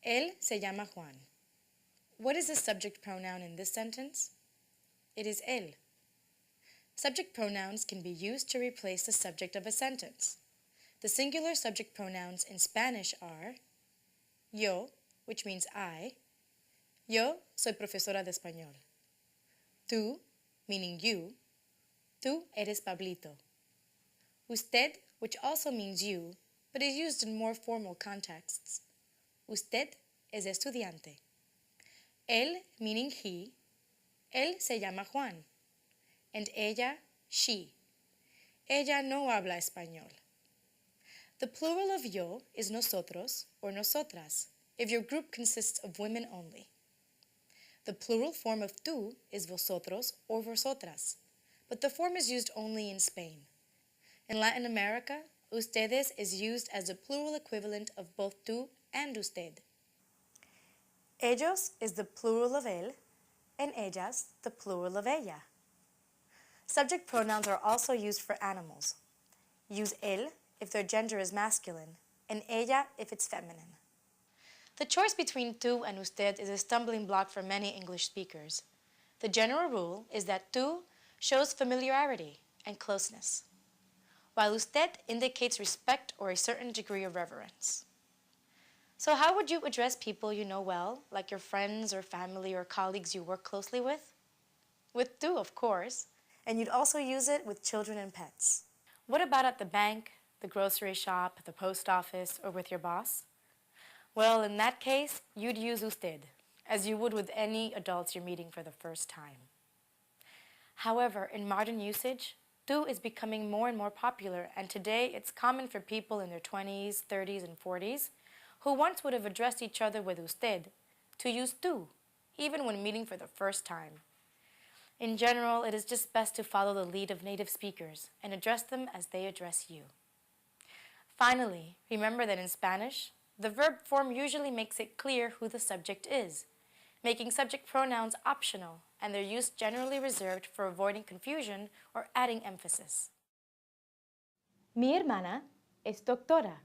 Él se llama Juan. What is the subject pronoun in this sentence? It is él. Subject pronouns can be used to replace the subject of a sentence. The singular subject pronouns in Spanish are yo, which means I. Yo soy profesora de español. Tú, meaning you. Tú eres Pablito. Usted, which also means you, but is used in more formal contexts. Usted es estudiante. Él, meaning he. Él se llama Juan. And ella, she. Ella no habla español. The plural of yo is nosotros or nosotras, if your group consists of women only. The plural form of tú is vosotros or vosotras, but the form is used only in Spain. In Latin America, ustedes is used as the plural equivalent of both tú and usted. Ellos is the plural of él, and ellas the plural of ella. Subject pronouns are also used for animals. Use él if their gender is masculine, and ella if it's feminine. The choice between tú and usted is a stumbling block for many English speakers. The general rule is that tú shows familiarity and closeness, while usted indicates respect or a certain degree of reverence. So how would you address people you know well, like your friends or family or colleagues you work closely with? With tú, of course, and you'd also use it with children and pets. What about at the bank, the grocery shop, the post office, or with your boss? Well, in that case, you'd use usted, as you would with any adults you're meeting for the first time. However, in modern usage, tú is becoming more and more popular, and today it's common for people in their 20s, 30s, and 40s who once would have addressed each other with usted to use tú, even when meeting for the first time. In general, it is just best to follow the lead of native speakers and address them as they address you. Finally, remember that in Spanish, the verb form usually makes it clear who the subject is, making subject pronouns optional and their use generally reserved for avoiding confusion or adding emphasis. Mi hermana es doctora.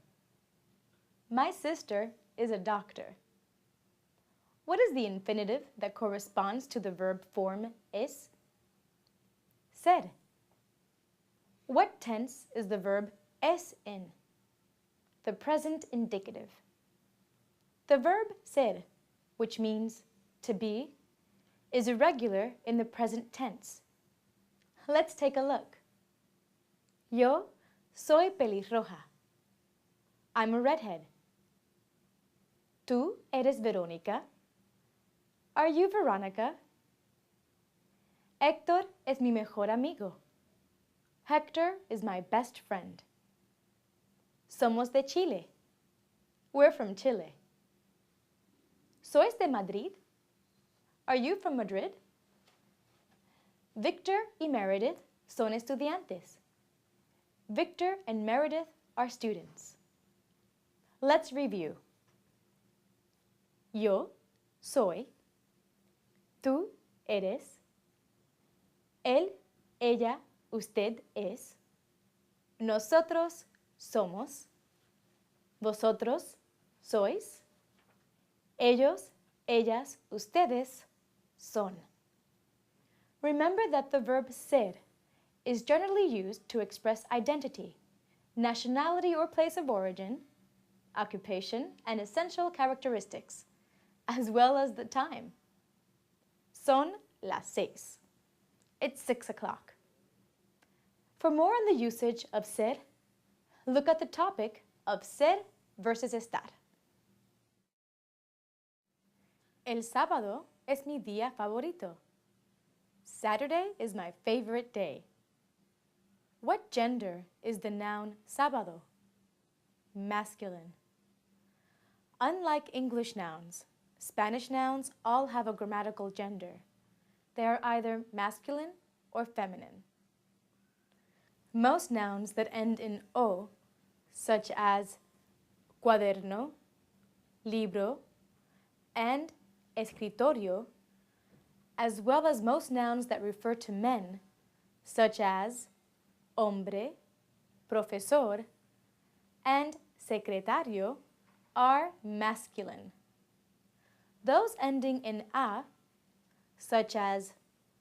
My sister is a doctor. What is the infinitive that corresponds to the verb form es? Ser. What tense is the verb es in? The present indicative. The verb ser, which means to be, is irregular in the present tense. Let's take a look. Yo soy pelirroja. I'm a redhead. ¿Tú eres Verónica? Are you Veronica? Héctor es mi mejor amigo. Hector is my best friend. Somos de Chile. We're from Chile. ¿Sois de Madrid? Are you from Madrid? Victor y Meredith son estudiantes. Victor and Meredith are students. Let's review. Yo soy. Tú eres. Él, ella, usted es. Nosotros somos. Vosotros sois. Ellos, ellas, ustedes son. Remember that the verb ser is generally used to express identity, nationality or place of origin, occupation, and essential characteristics, as well as the time. Son las 6. It's 6 o'clock. For more on the usage of ser, look at the topic of ser versus estar. El sábado es mi día favorito. Saturday is my favorite day. What gender is the noun sábado? Masculine. Unlike English nouns, Spanish nouns all have a grammatical gender. They are either masculine or feminine. Most nouns that end in o, such as cuaderno, libro, and escritorio, as well as most nouns that refer to men, such as hombre, profesor, and secretario, are masculine. Those ending in a, such as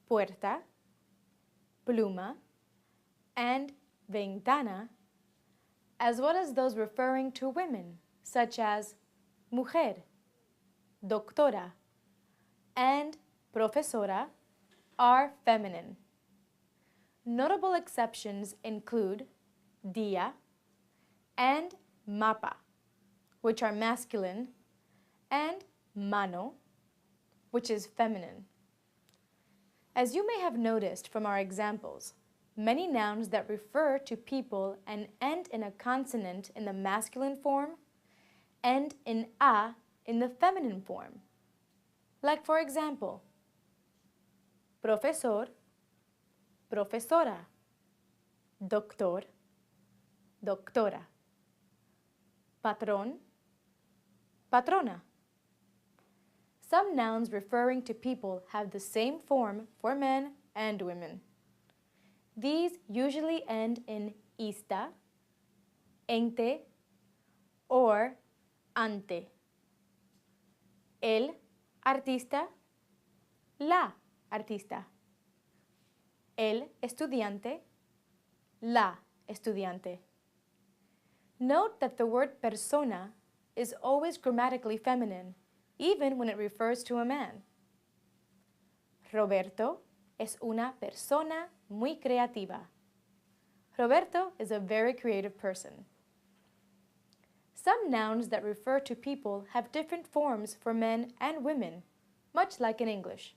puerta, pluma, and ventana, as well as those referring to women, such as mujer, doctora, and profesora, are feminine. Notable exceptions include dia and mapa, which are masculine, and mano, which is feminine. As you may have noticed from our examples, many nouns that refer to people and end in a consonant in the masculine form end in a in the feminine form. Like for example, profesor, profesora, doctor, doctora, patron, patrona. Some nouns referring to people have the same form for men and women. These usually end in ista, ente, or ante. El artista, la artista. El estudiante, la estudiante. Note that the word persona is always grammatically feminine, even when it refers to a man. Roberto es una persona muy creativa. Roberto is a very creative person. Some nouns that refer to people have different forms for men and women, much like in English.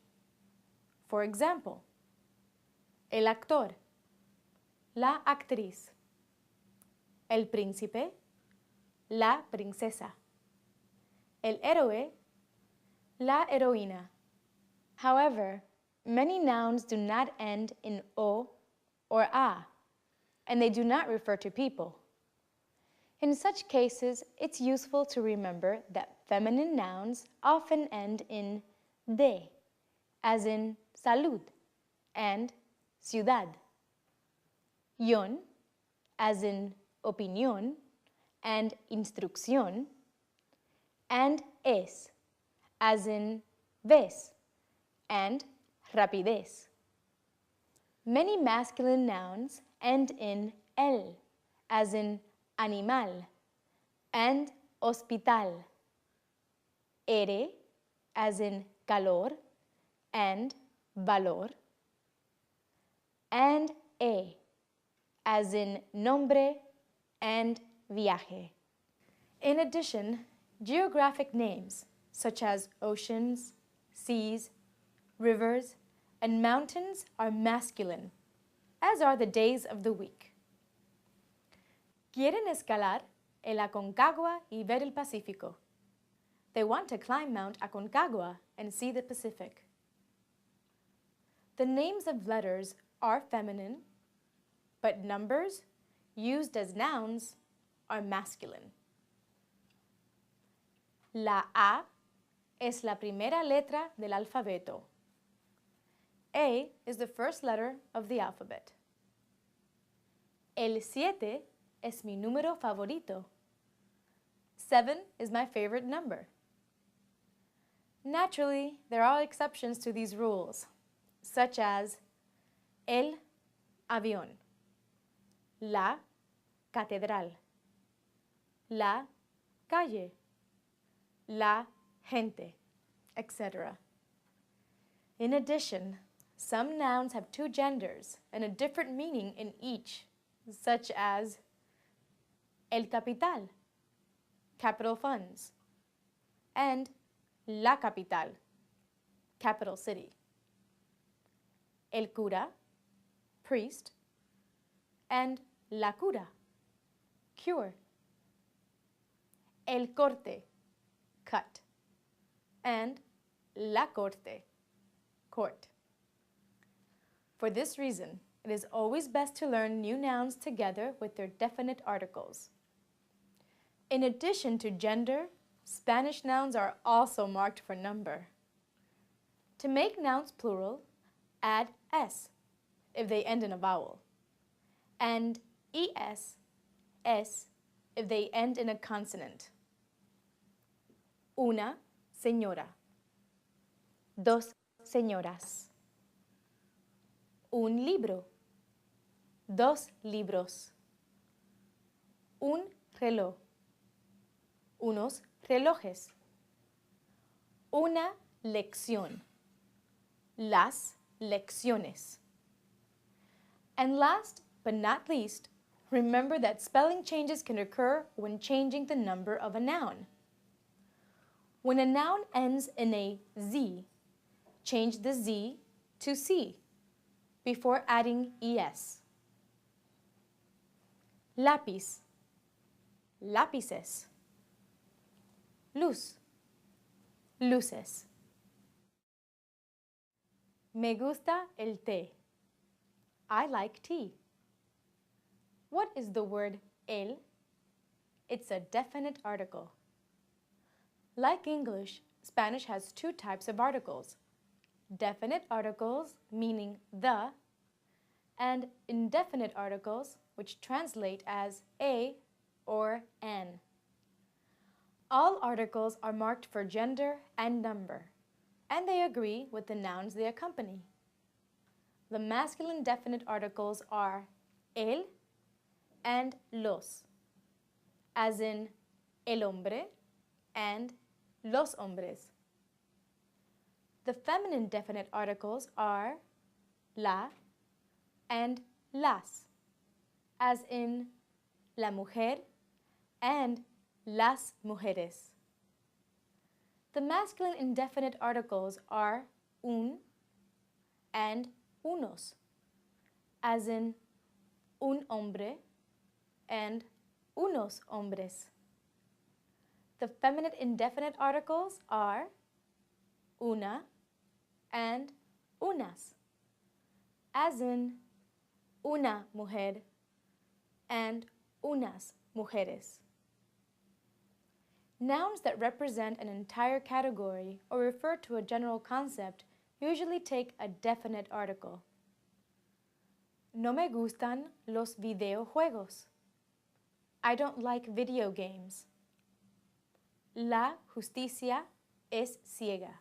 For example, el actor, la actriz, el príncipe, la princesa, el héroe, la heroína. However, many nouns do not end in o or a, and they do not refer to people. In such cases, it's useful to remember that feminine nouns often end in de, as in salud and ciudad, yon, as in opinión and instrucción, and es, as in ves and rapidez. Many masculine nouns end in el, as in animal and hospital, ere, as in calor and valor, and e, as in nombre and viaje. In addition, geographic names such as oceans, seas, rivers, and mountains are masculine, as are the days of the week. Quieren escalar el Aconcagua y ver el Pacífico. They want to climb Mount Aconcagua and see the Pacific. The names of letters are feminine, but numbers, used as nouns, are masculine. La A es la primera letra del alfabeto. A is the first letter of the alphabet. El 7 es mi número favorito. 7 is my favorite number. Naturally, there are exceptions to these rules, such as el avión, la catedral, la calle, la gente, etc. In addition, some nouns have two genders and a different meaning in each, such as el capital, capital funds, and la capital, capital city. El cura, priest, and la cura, cure. El corte, cut, and la corte, court. For this reason, it is always best to learn new nouns together with their definite articles. In addition to gender, Spanish nouns are also marked for number. To make nouns plural, add s if they end in a vowel, and es, s, if they end in a consonant. Una señora, Dos señoras. Un libro. Dos libros. Un reloj. Unos relojes. Una lección. Las lecciones. And last but not least, remember that spelling changes can occur when changing the number of a noun. When a noun ends in a Z, change the Z to C before adding ES. Lápiz, lápices. Luz, luces. Me gusta el té. I like tea. What is the word el? It's a definite article. Like English, Spanish has two types of articles. Definite articles, meaning the, and indefinite articles, which translate as a or an. All articles are marked for gender and number, and they agree with the nouns they accompany. The masculine definite articles are el and los, as in el hombre and los hombres. The feminine definite articles are la and las, as in la mujer and las mujeres. The masculine indefinite articles are un and unos, as in un hombre and unos hombres. The feminine indefinite articles are una and unas, as in una mujer and unas mujeres. Nouns that represent an entire category or refer to a general concept usually take a definite article. No me gustan los videojuegos. I don't like video games. La justicia es ciega.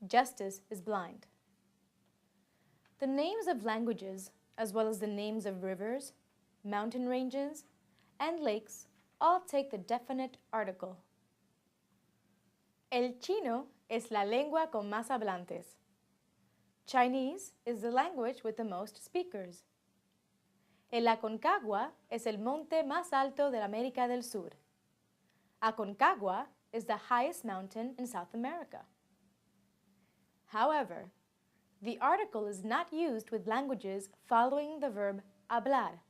Justice is blind. The names of languages, as well as the names of rivers, mountain ranges, and lakes, all take the definite article. El chino es la lengua con más hablantes. Chinese is the language with the most speakers. El Aconcagua es el monte más alto de América del Sur. Aconcagua is the highest mountain in South America. However, the article is not used with languages following the verb hablar,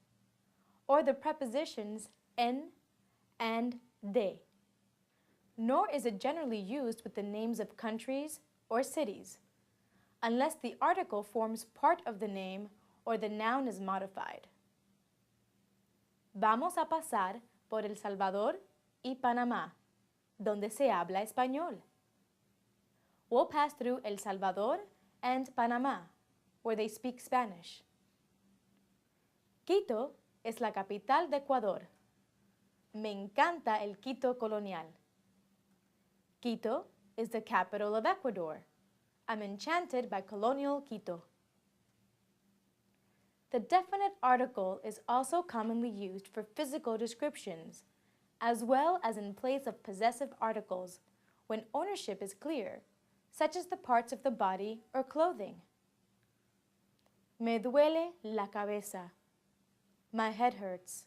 or the prepositions en and de, nor is it generally used with the names of countries or cities, unless the article forms part of the name or the noun is modified. Vamos a pasar por El Salvador y Panamá, donde se habla español. We'll pass through El Salvador and Panamá, where they speak Spanish. Quito es la capital de Ecuador. Me encanta el Quito colonial. Quito is the capital of Ecuador. I'm enchanted by colonial Quito. The definite article is also commonly used for physical descriptions, as well as in place of possessive articles, when ownership is clear, such as the parts of the body or clothing. Me duele la cabeza. My head hurts.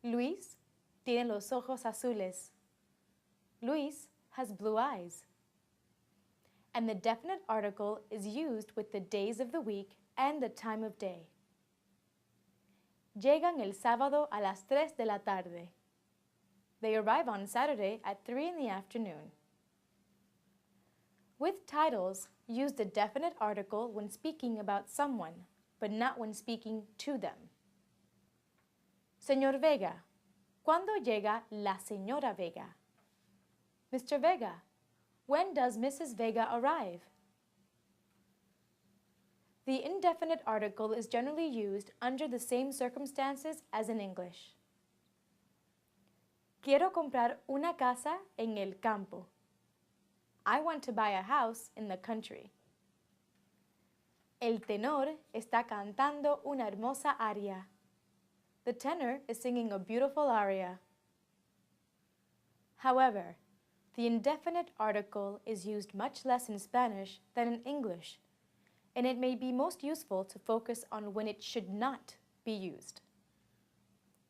Luis tiene los ojos azules. Luis has blue eyes. And the definite article is used with the days of the week and the time of day. Llegan el sábado a las 3 de la tarde. They arrive on Saturday at 3 in the afternoon. With titles, use the definite article when speaking about someone, but not when speaking to them. Señor Vega, ¿cuándo llega la señora Vega? Mr. Vega, when does Mrs. Vega arrive? The indefinite article is generally used under the same circumstances as in English. Quiero comprar una casa en el campo. I want to buy a house in the country. El tenor está cantando una hermosa aria. The tenor is singing a beautiful aria. However, the indefinite article is used much less in Spanish than in English, and it may be most useful to focus on when it should not be used.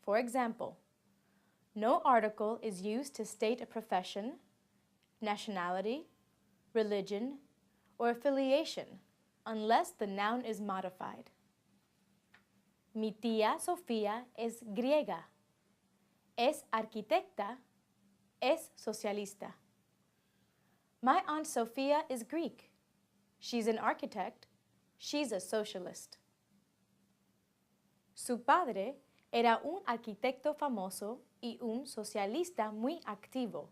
For example, no article is used to state a profession, nationality, religion, or affiliation unless the noun is modified. Mi tía Sofía es griega, es arquitecta, es socialista. My Aunt Sophia is Greek. She's an architect. She's a socialist. Su padre era un arquitecto famoso y un socialista muy activo.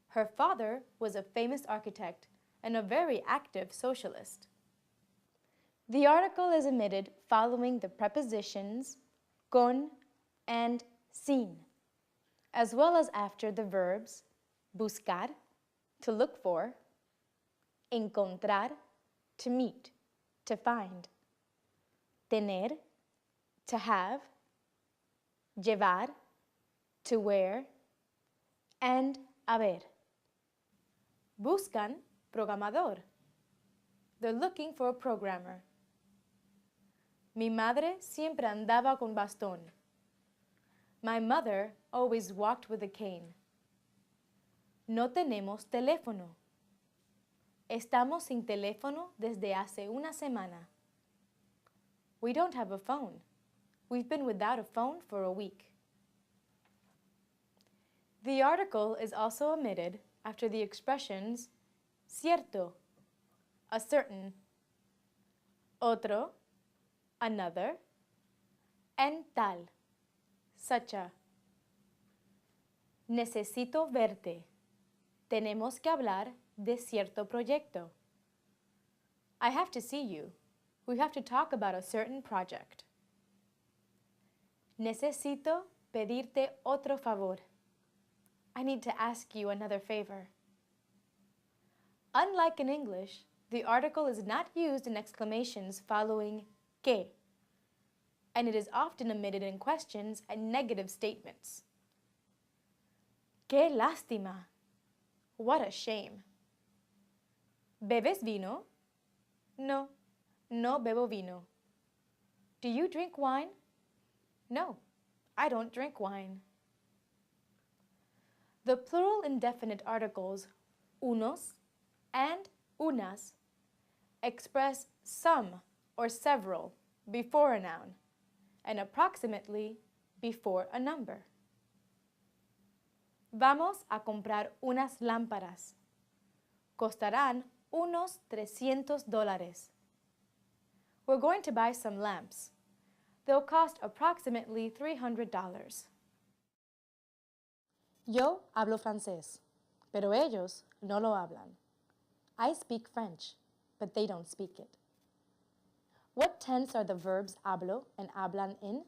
Her father was a famous architect and a very active socialist. The article is omitted following the prepositions con and sin, as well as after the verbs buscar, to look for, encontrar, to meet, to find, tener, to have, llevar, to wear, and haber. Buscan programador. They're looking for a programmer. Mi madre siempre andaba con bastón. My mother always walked with a cane. No tenemos teléfono. Estamos sin teléfono desde hace una semana. We don't have a phone. We've been without a phone for a week. The article is also omitted after the expressions cierto, a certain, otro, another, and tal, such a. Necesito verte. Tenemos que hablar de cierto proyecto. I have to see you. We have to talk about a certain project. Necesito pedirte otro favor. I need to ask you another favor. Unlike in English, the article is not used in exclamations following que, and it is often omitted in questions and negative statements. Qué lástima! What a shame! ¿Bebes vino? No, no bebo vino. Do you drink wine? No, I don't drink wine. The plural indefinite articles unos and unas express some or several before a noun and approximately before a number. Vamos a comprar unas lámparas. Costarán unos $300. We're going to buy some lamps. They'll cost approximately $300. Yo hablo francés, pero ellos no lo hablan. I speak French, but they don't speak it. What tense are the verbs hablo and hablan in?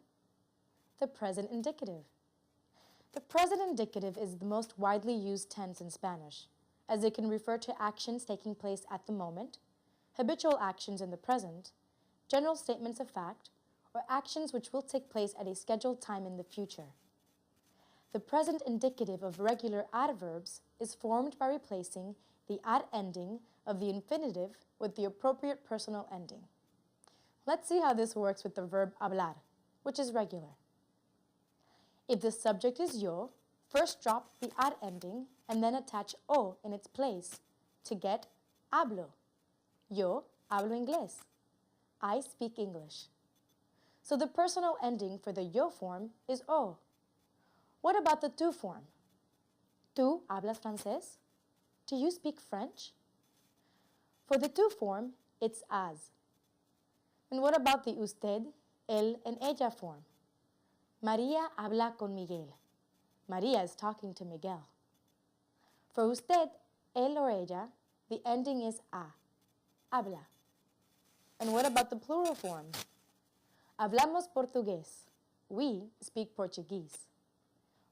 The present indicative. The present indicative is the most widely used tense in Spanish, as it can refer to actions taking place at the moment, habitual actions in the present, general statements of fact, or actions which will take place at a scheduled time in the future. The present indicative of regular adverbs is formed by replacing the ad ending of the infinitive with the appropriate personal ending. Let's see how this works with the verb hablar, which is regular. If the subject is yo, first drop the ad ending and then attach o in its place to get hablo. Yo hablo inglés. I speak English. So the personal ending for the yo form is o. What about the tú form? ¿Tú hablas francés? Do you speak French? For the tú form, it's as. And what about the usted, él, and ella form? María habla con Miguel. María is talking to Miguel. For usted, él or ella, the ending is a. Habla. And what about the plural form? Hablamos portugués. We speak Portuguese.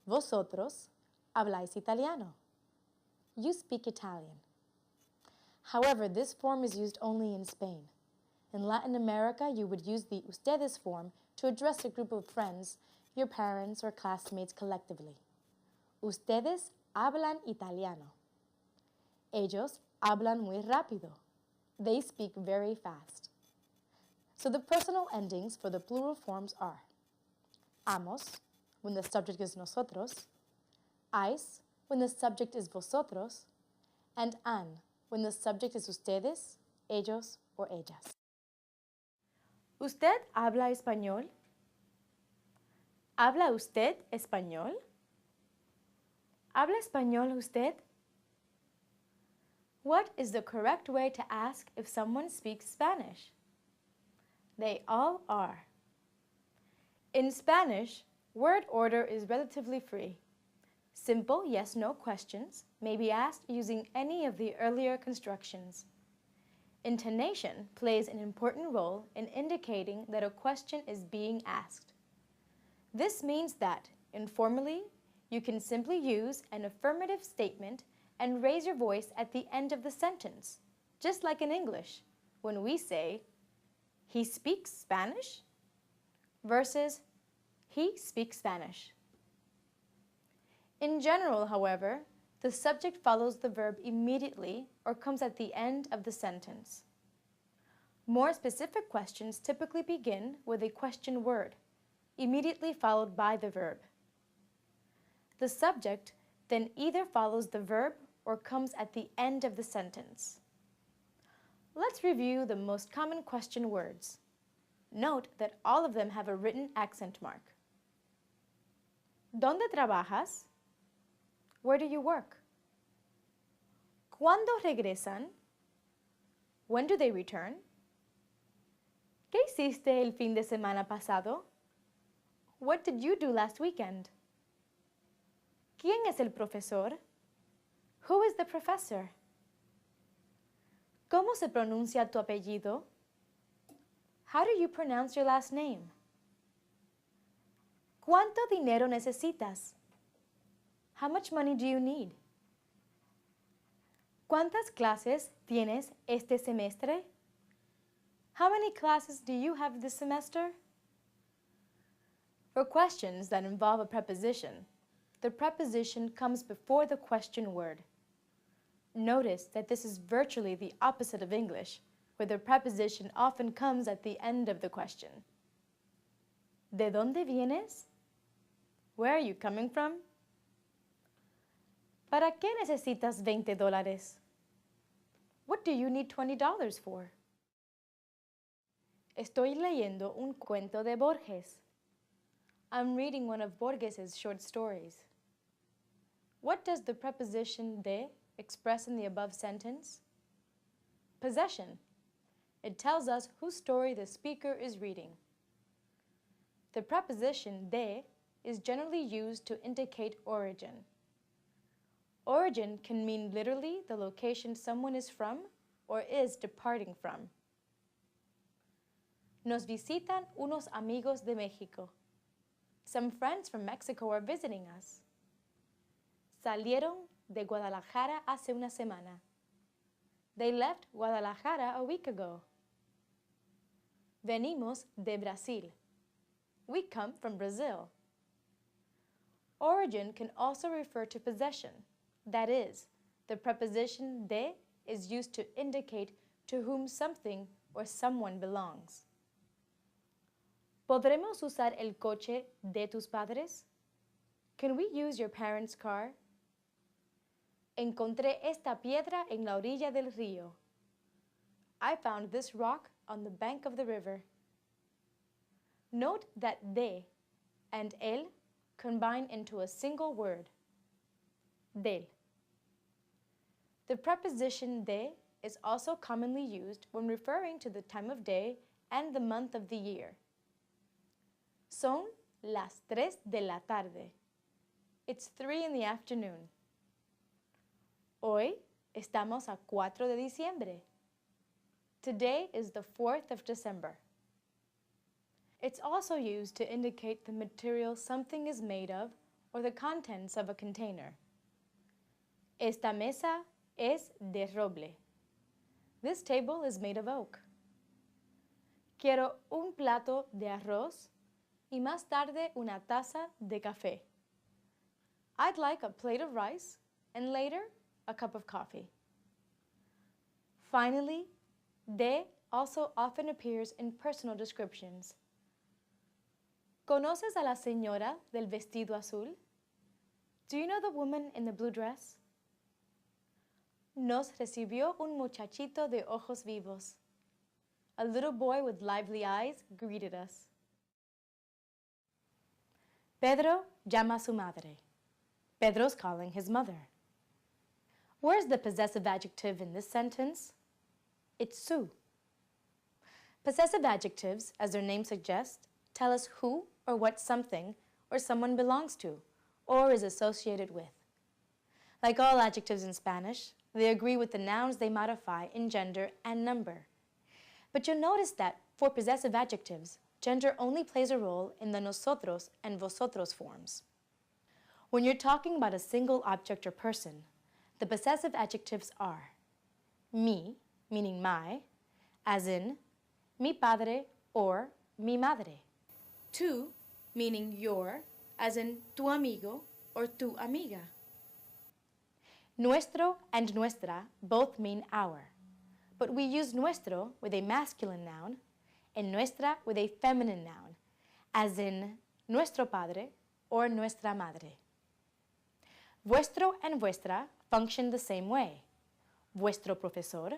Vosotros habláis italiano. You speak Italian. However, this form is used only in Spain. In Latin America, you would use the ustedes form to address a group of friends, your parents, or classmates collectively. Ustedes hablan italiano. Ellos hablan muy rápido. They speak very fast. So the personal endings for the plural forms are amos, when the subject is nosotros, ais, when the subject is vosotros, and an, when the subject is ustedes, ellos, or ellas. ¿Usted habla español? ¿Habla usted español? ¿Habla español usted? What is the correct way to ask if someone speaks Spanish? They all are. In Spanish, word order is relatively free. Simple yes-no questions may be asked using any of the earlier constructions. Intonation plays an important role in indicating that a question is being asked. This means that, informally, you can simply use an affirmative statement and raise your voice at the end of the sentence, just like in English, when we say, "He speaks Spanish?" versus, "He speaks Spanish." In general, however, the subject follows the verb immediately or comes at the end of the sentence. More specific questions typically begin with a question word, immediately followed by the verb. The subject then either follows the verb or comes at the end of the sentence. Let's review the most common question words. Note that all of them have a written accent mark. ¿Dónde trabajas? Where do you work? ¿Cuándo regresan? When do they return? ¿Qué hiciste el fin de semana pasado? What did you do last weekend? ¿Quién es el profesor? Who is the professor? ¿Cómo se pronuncia tu apellido? How do you pronounce your last name? ¿Cuánto dinero necesitas? How much money do you need? ¿Cuántas clases tienes este semestre? How many classes do you have this semester? For questions that involve a preposition, the preposition comes before the question word. Notice that this is virtually the opposite of English, where the preposition often comes at the end of the question. ¿De dónde vienes? Where are you coming from? ¿Para qué necesitas $20? What do you need $20 for? Estoy leyendo un cuento de Borges. I'm reading one of Borges's short stories. What does the preposition de express in the above sentence? Possession. It tells us whose story the speaker is reading. The preposition de is generally used to indicate origin. Origin can mean literally the location someone is from or is departing from. Nos visitan unos amigos de México. Some friends from Mexico are visiting us. Salieron de Guadalajara hace una semana. They left Guadalajara a week ago. Venimos de Brasil. We come from Brazil. Origin can also refer to possession. That is, the preposition de is used to indicate to whom something or someone belongs. ¿Podremos usar el coche de tus padres? Can we use your parents' car? Encontré esta piedra en la orilla del río. I found this rock on the bank of the river. Note that de and el combine into a single word, del. The preposition de is also commonly used when referring to the time of day and the month of the year. Son las 3 de la tarde. It's 3 in the afternoon. Hoy estamos a 4 de diciembre. Today is the 4th of December. It's also used to indicate the material something is made of or the contents of a container. Esta mesa es de roble. This table is made of oak. Quiero un plato de arroz y más tarde una taza de café. I'd like a plate of rice and later a cup of coffee. Finally, de also often appears in personal descriptions. ¿Conoces a la señora del vestido azul? Do you know the woman in the blue dress? Nos recibió un muchachito de ojos vivos. A little boy with lively eyes greeted us. Pedro llama a su madre. Pedro's calling his mother. Where's the possessive adjective in this sentence? It's su. Possessive adjectives, as their name suggests, tell us who or what something or someone belongs to or is associated with. Like all adjectives in Spanish, they agree with the nouns they modify in gender and number. But you'll notice that for possessive adjectives, gender only plays a role in the nosotros and vosotros forms. When you're talking about a single object or person, the possessive adjectives are mi, meaning my, as in mi padre or mi madre. Tu, meaning your, as in tu amigo or tu amiga. Nuestro and nuestra both mean our, but we use nuestro with a masculine noun and nuestra with a feminine noun, as in nuestro padre or nuestra madre. Vuestro and vuestra function the same way. Vuestro profesor,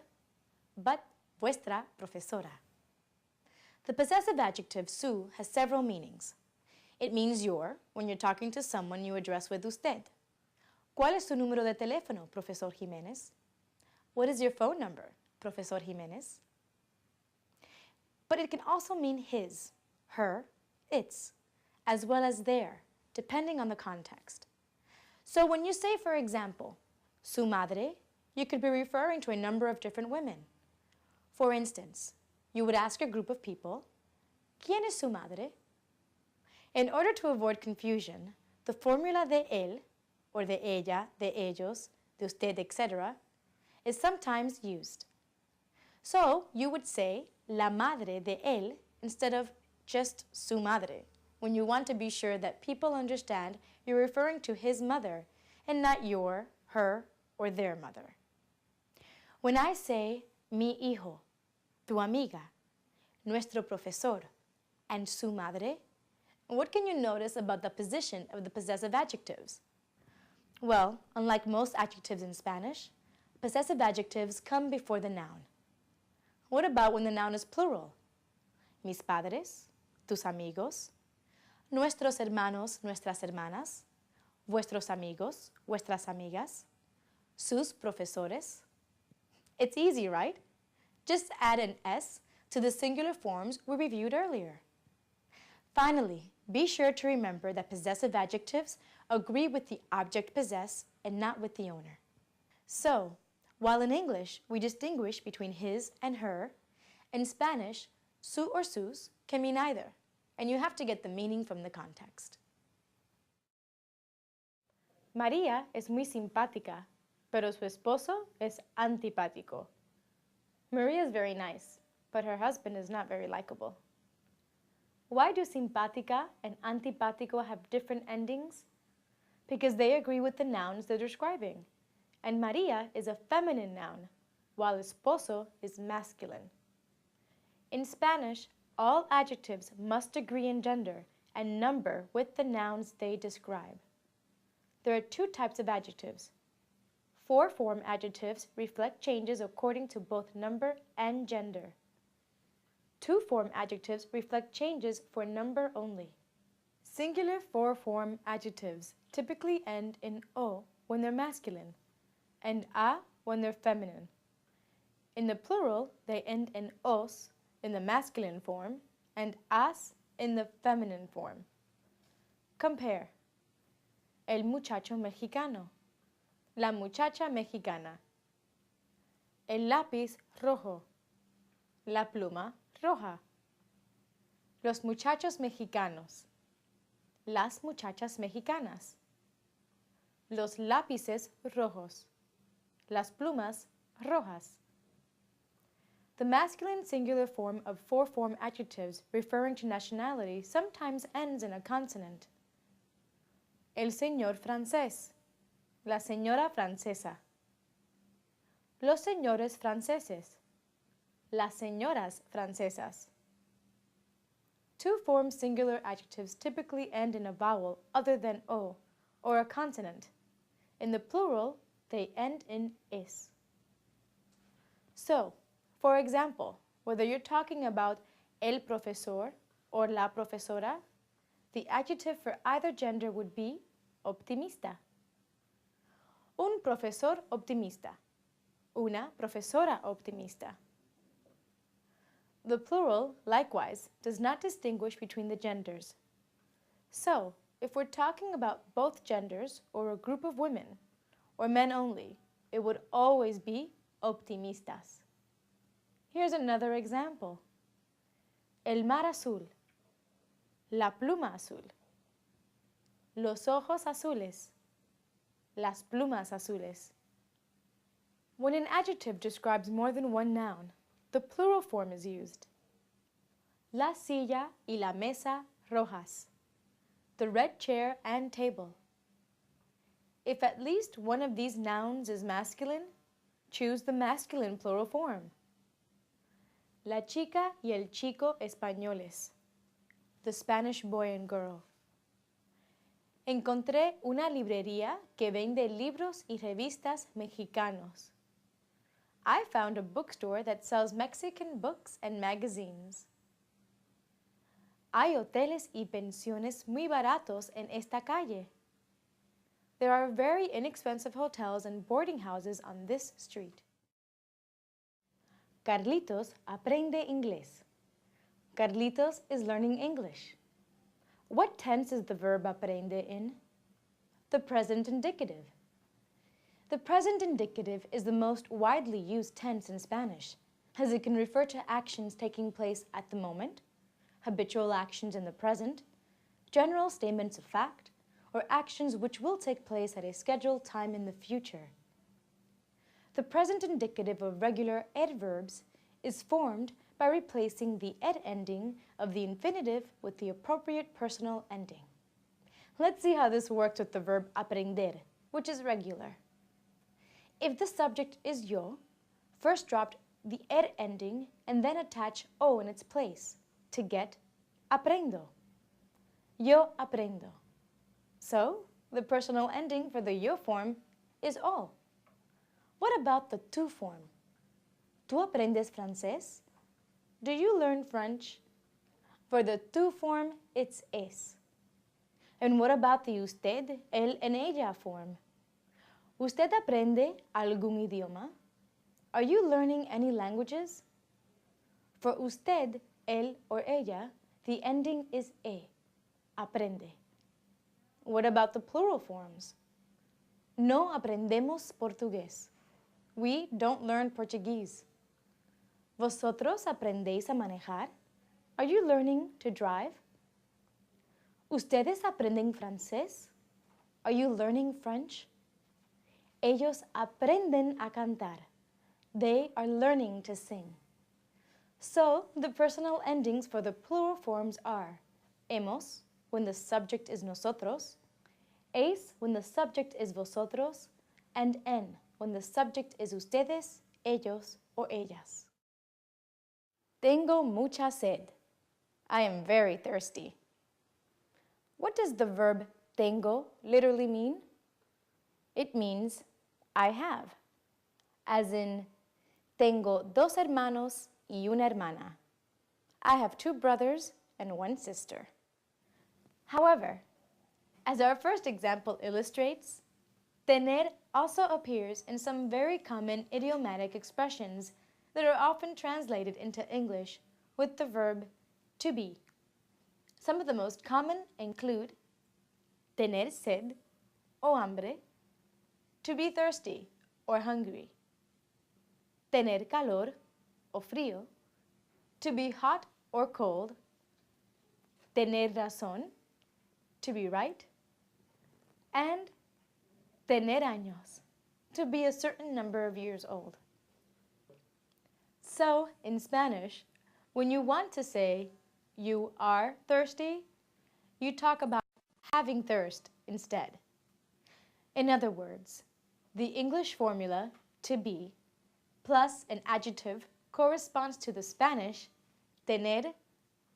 but vuestra profesora. The possessive adjective su has several meanings. It means your when you're talking to someone you address with usted. ¿Cuál es su número de teléfono, Profesor Jiménez? What is your phone number, Profesor Jiménez? But it can also mean his, her, its, as well as their, depending on the context. So when you say, for example, su madre, you could be referring to a number of different women. For instance, you would ask a group of people, ¿Quién es su madre? In order to avoid confusion, the formula de él, or de ella, de ellos, de usted, etc., is sometimes used. So you would say la madre de él instead of just su madre, when you want to be sure that people understand you're referring to his mother and not your, her, or their mother. When I say mi hijo, tu amiga, nuestro profesor, and su madre, what can you notice about the position of the possessive adjectives? Well, unlike most adjectives in Spanish, possessive adjectives come before the noun. What about when the noun is plural? Mis padres, tus amigos, nuestros hermanos, nuestras hermanas, vuestros amigos, vuestras amigas, sus profesores. It's easy, right? Just add an S to the singular forms we reviewed earlier. Finally, be sure to remember that possessive adjectives agree with the object possessed and not with the owner. So, while in English we distinguish between his and her, in Spanish, su or sus can mean either, and you have to get the meaning from the context. María es muy simpática, pero su esposo es antipático. Maria is very nice, but her husband is not very likable. Why do simpática and antipático have different endings? Because they agree with the nouns they're describing, and Maria is a feminine noun, while esposo is masculine. In Spanish, all adjectives must agree in gender and number with the nouns they describe. There are two types of adjectives. Four-form adjectives reflect changes according to both number and gender. Two-form adjectives reflect changes for number only. Singular four-form adjectives typically end in o when they're masculine and a when they're feminine. In the plural, they end in os in the masculine form and as in the feminine form. Compare. El muchacho mexicano. La muchacha mexicana. El lápiz rojo. La pluma roja. Los muchachos mexicanos. Las muchachas mexicanas. Los lápices rojos. las plumas rojas. The masculine singular form of four-form adjectives referring to nationality sometimes ends in a consonant. El señor francés, la señora francesa. Los señores franceses, las señoras francesas. Two-form singular adjectives typically end in a vowel other than o, or a consonant. In the plural, they end in is. So, for example, whether you're talking about el profesor or la profesora, the adjective for either gender would be optimista. Un profesor optimista. Una profesora optimista. The plural, likewise, does not distinguish between the genders. So, if we're talking about both genders or a group of women, or men only, it would always be optimistas. Here's another example. El mar azul, la pluma azul, los ojos azules, las plumas azules. When an adjective describes more than one noun, the plural form is used. La silla y la mesa rojas, the red chair and table. If at least one of these nouns is masculine, choose the masculine plural form. La chica y el chico españoles, the Spanish boy and girl. Encontré una librería que vende libros y revistas mexicanos. I found a bookstore that sells Mexican books and magazines. Hay hoteles y pensiones muy baratos en esta calle. There are very inexpensive hotels and boarding houses on this street. Carlitos aprende inglés. Carlitos is learning English. What tense is the verb aprende in? The present indicative. The present indicative is the most widely used tense in Spanish, as it can refer to actions taking place at the moment, habitual actions in the present, general statements of fact, or actions which will take place at a scheduled time in the future. The present indicative of regular adverbs is formed by replacing the ed ending of the infinitive with the appropriate personal ending. Let's see how this works with the verb aprender, which is regular. If the subject is yo, first drop the ed ending and then attach o in its place to get aprendo. Yo aprendo. So, the personal ending for the yo form is o. What about the tu form? ¿Tú aprendes francés? Do you learn French? For the tu form, it's es. And what about the usted, él, and ella form? ¿Usted aprende algún idioma? Are you learning any languages? For usted, él, or ella, the ending is e, aprende. What about the plural forms? No aprendemos portugués. We don't learn Portuguese. ¿Vosotros aprendéis a manejar? Are you learning to drive? ¿Ustedes aprenden francés? Are you learning French? Ellos aprenden a cantar. They are learning to sing. So, the personal endings for the plural forms are hemos, when the subject is nosotros, es, when the subject is vosotros, and en, when the subject is ustedes, ellos, or ellas. Tengo mucha sed. I am very thirsty. What does the verb tengo literally mean? It means I have, as in tengo dos hermanos y una hermana. I have 2 brothers and 1 sister. However, as our first example illustrates, tener also appears in some very common idiomatic expressions that are often translated into English with the verb to be. Some of the most common include tener sed o hambre, to be thirsty or hungry, tener calor o frío, to be hot or cold, tener razón, to be right, and tener años, to be a certain number of years old. So, in Spanish, when you want to say you are thirsty, you talk about having thirst instead. In other words, the English formula to be plus an adjective corresponds to the Spanish tener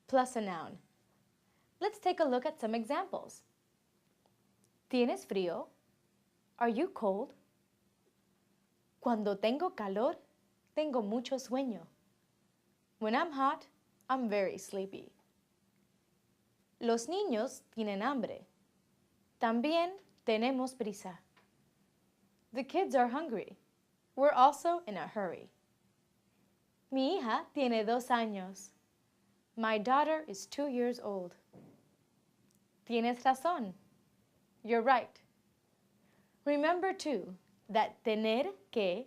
plus a noun. Let's take a look at some examples. ¿Tienes frío? Are you cold? Cuando tengo calor, tengo mucho sueño. When I'm hot, I'm very sleepy. Los niños tienen hambre. También tenemos prisa. The kids are hungry. We're also in a hurry. Mi hija tiene 2 años. My daughter is 2 years old. Tienes razón. You're right. Remember too that tener que,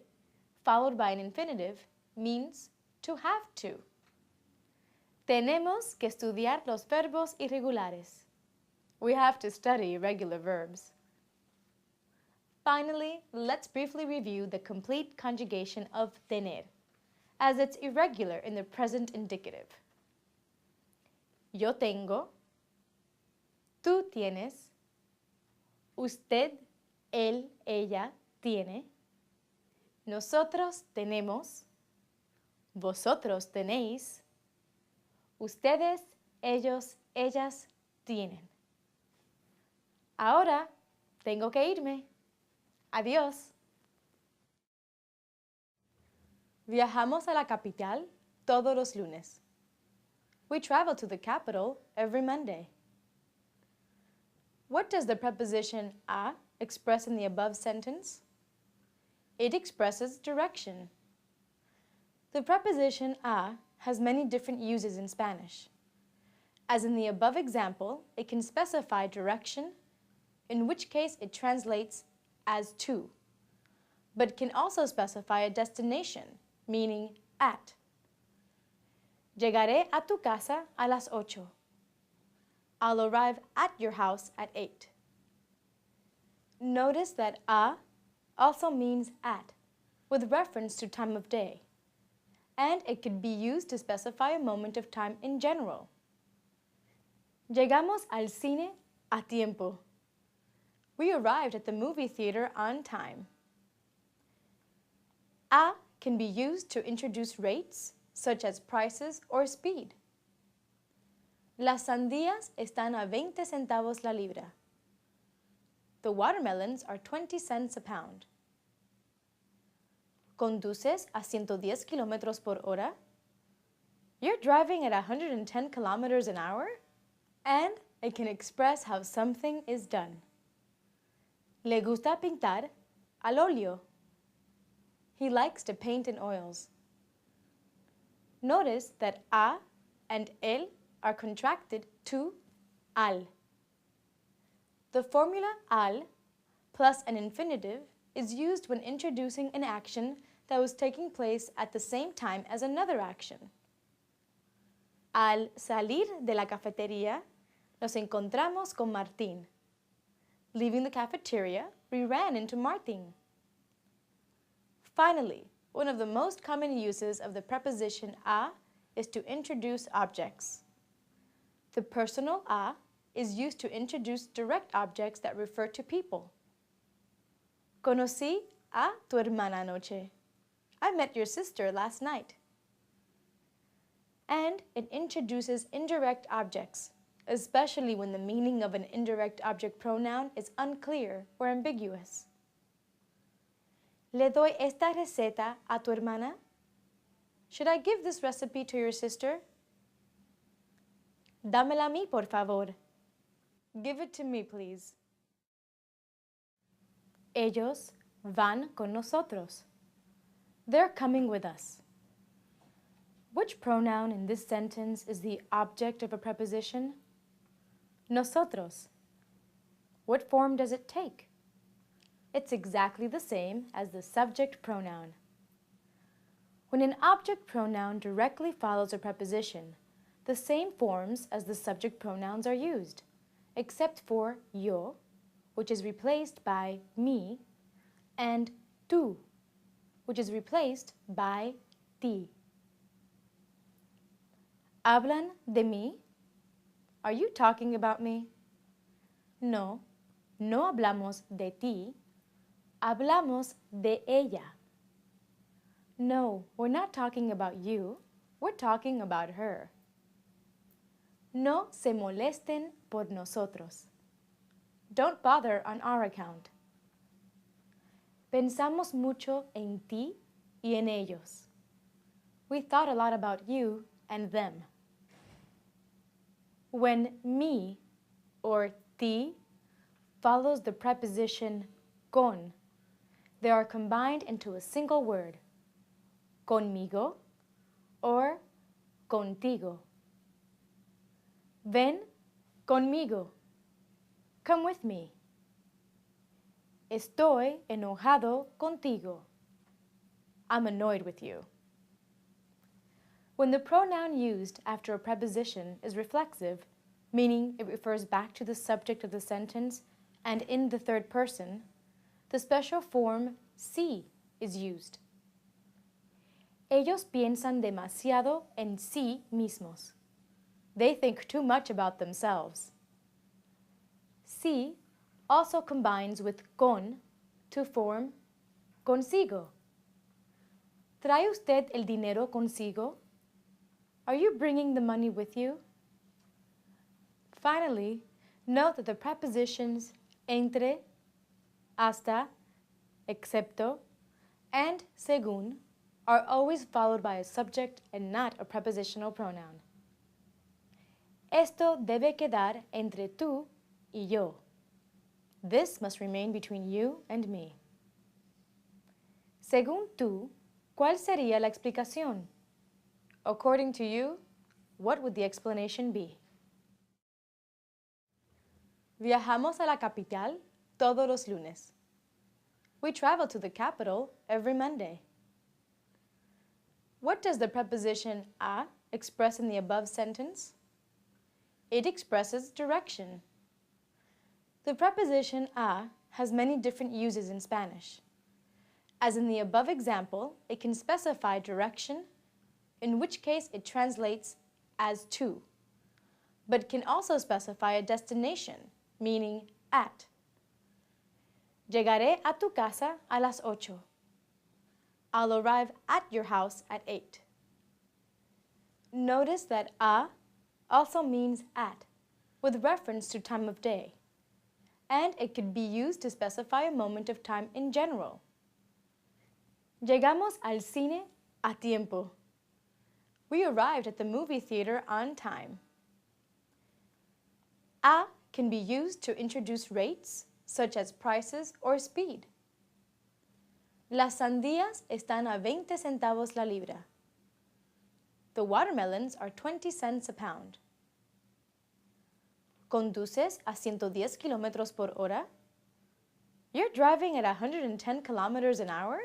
followed by an infinitive, means to have to. Tenemos que estudiar los verbos irregulares. We have to study irregular verbs. Finally, let's briefly review the complete conjugation of tener, as it's irregular in the present indicative. Yo tengo, tú tienes, usted, él, ella, tiene, nosotros tenemos, vosotros tenéis, ustedes, ellos, ellas tienen. Ahora tengo que irme. Adiós. Viajamos a la capital todos los lunes. We travel to the capital every Monday. What does the preposition a express in the above sentence? It expresses direction. The preposition a has many different uses in Spanish. As in the above example, it can specify direction, in which case it translates as to, but can also specify a destination, meaning at. Llegaré a tu casa a las 8. I'll arrive at your house at 8. Notice that a also means at, with reference to time of day, and it could be used to specify a moment of time in general. Llegamos al cine a tiempo. We arrived at the movie theater on time. A can be used to introduce rates, such as prices or speed. Las sandías están a 20 centavos la libra. The watermelons are 20 cents a pound. ¿Conduces a 110 kilómetros por hora? You're driving at 110 kilometers an hour? And it can express how something is done. Le gusta pintar al óleo. He likes to paint in oils. Notice that a and el are contracted to al. The formula al plus an infinitive is used when introducing an action that was taking place at the same time as another action. Al salir de la cafetería, nos encontramos con Martín. Leaving the cafeteria, we ran into Martín. Finally, one of the most common uses of the preposition a is to introduce objects. The personal a is used to introduce direct objects that refer to people. Conocí a tu hermana anoche. I met your sister last night. And it introduces indirect objects, especially when the meaning of an indirect object pronoun is unclear or ambiguous. ¿Le doy esta receta a tu hermana? Should I give this recipe to your sister? Dámela a mí, por favor. Give it to me, please. Ellos van con nosotros. They're coming with us. Which pronoun in this sentence is the object of a preposition? Nosotros. What form does it take? It's exactly the same as the subject pronoun. When an object pronoun directly follows a preposition, the same forms as the subject pronouns are used, except for yo, which is replaced by mi, and tú, which is replaced by ti. ¿Hablan de mí? Are you talking about me? No, no hablamos de ti. Hablamos de ella. No, we're not talking about you. We're talking about her. No se molesten por nosotros. Don't bother on our account. Pensamos mucho en ti y en ellos. We thought a lot about you and them. When me or ti follows the preposition con, they are combined into a single word, conmigo or contigo. Ven conmigo. Come with me. Estoy enojado contigo. I'm annoyed with you. When the pronoun used after a preposition is reflexive, meaning it refers back to the subject of the sentence and in the third person, the special form sí is used. Ellos piensan demasiado en sí mismos. They think too much about themselves. Sí also combines with con to form consigo. ¿Trae usted el dinero consigo? Are you bringing the money with you? Finally, note that the prepositions entre, hasta, excepto, and según are always followed by a subject and not a prepositional pronoun. Esto debe quedar entre tú y yo. This must remain between you and me. Según tú, ¿cuál sería la explicación? According to you, what would the explanation be? Viajamos a la capital todos los lunes. We travel to the capital every Monday. What does the preposition a express in the above sentence? It expresses direction. The preposition a has many different uses in Spanish. As in the above example, it can specify direction, in which case it translates as to, but can also specify a destination, meaning at. Llegaré a tu casa a las 8. I'll arrive at your house at 8. Notice that a also means at, with reference to time of day, and it could be used to specify a moment of time in general. Llegamos al cine a tiempo. We arrived at the movie theater on time. A can be used to introduce rates, such as prices or speed. Las sandías están a 20 centavos la libra. The watermelons are 20 cents a pound. ¿Conduces a 110 kilómetros por hora? You're driving at 110 kilometers an hour?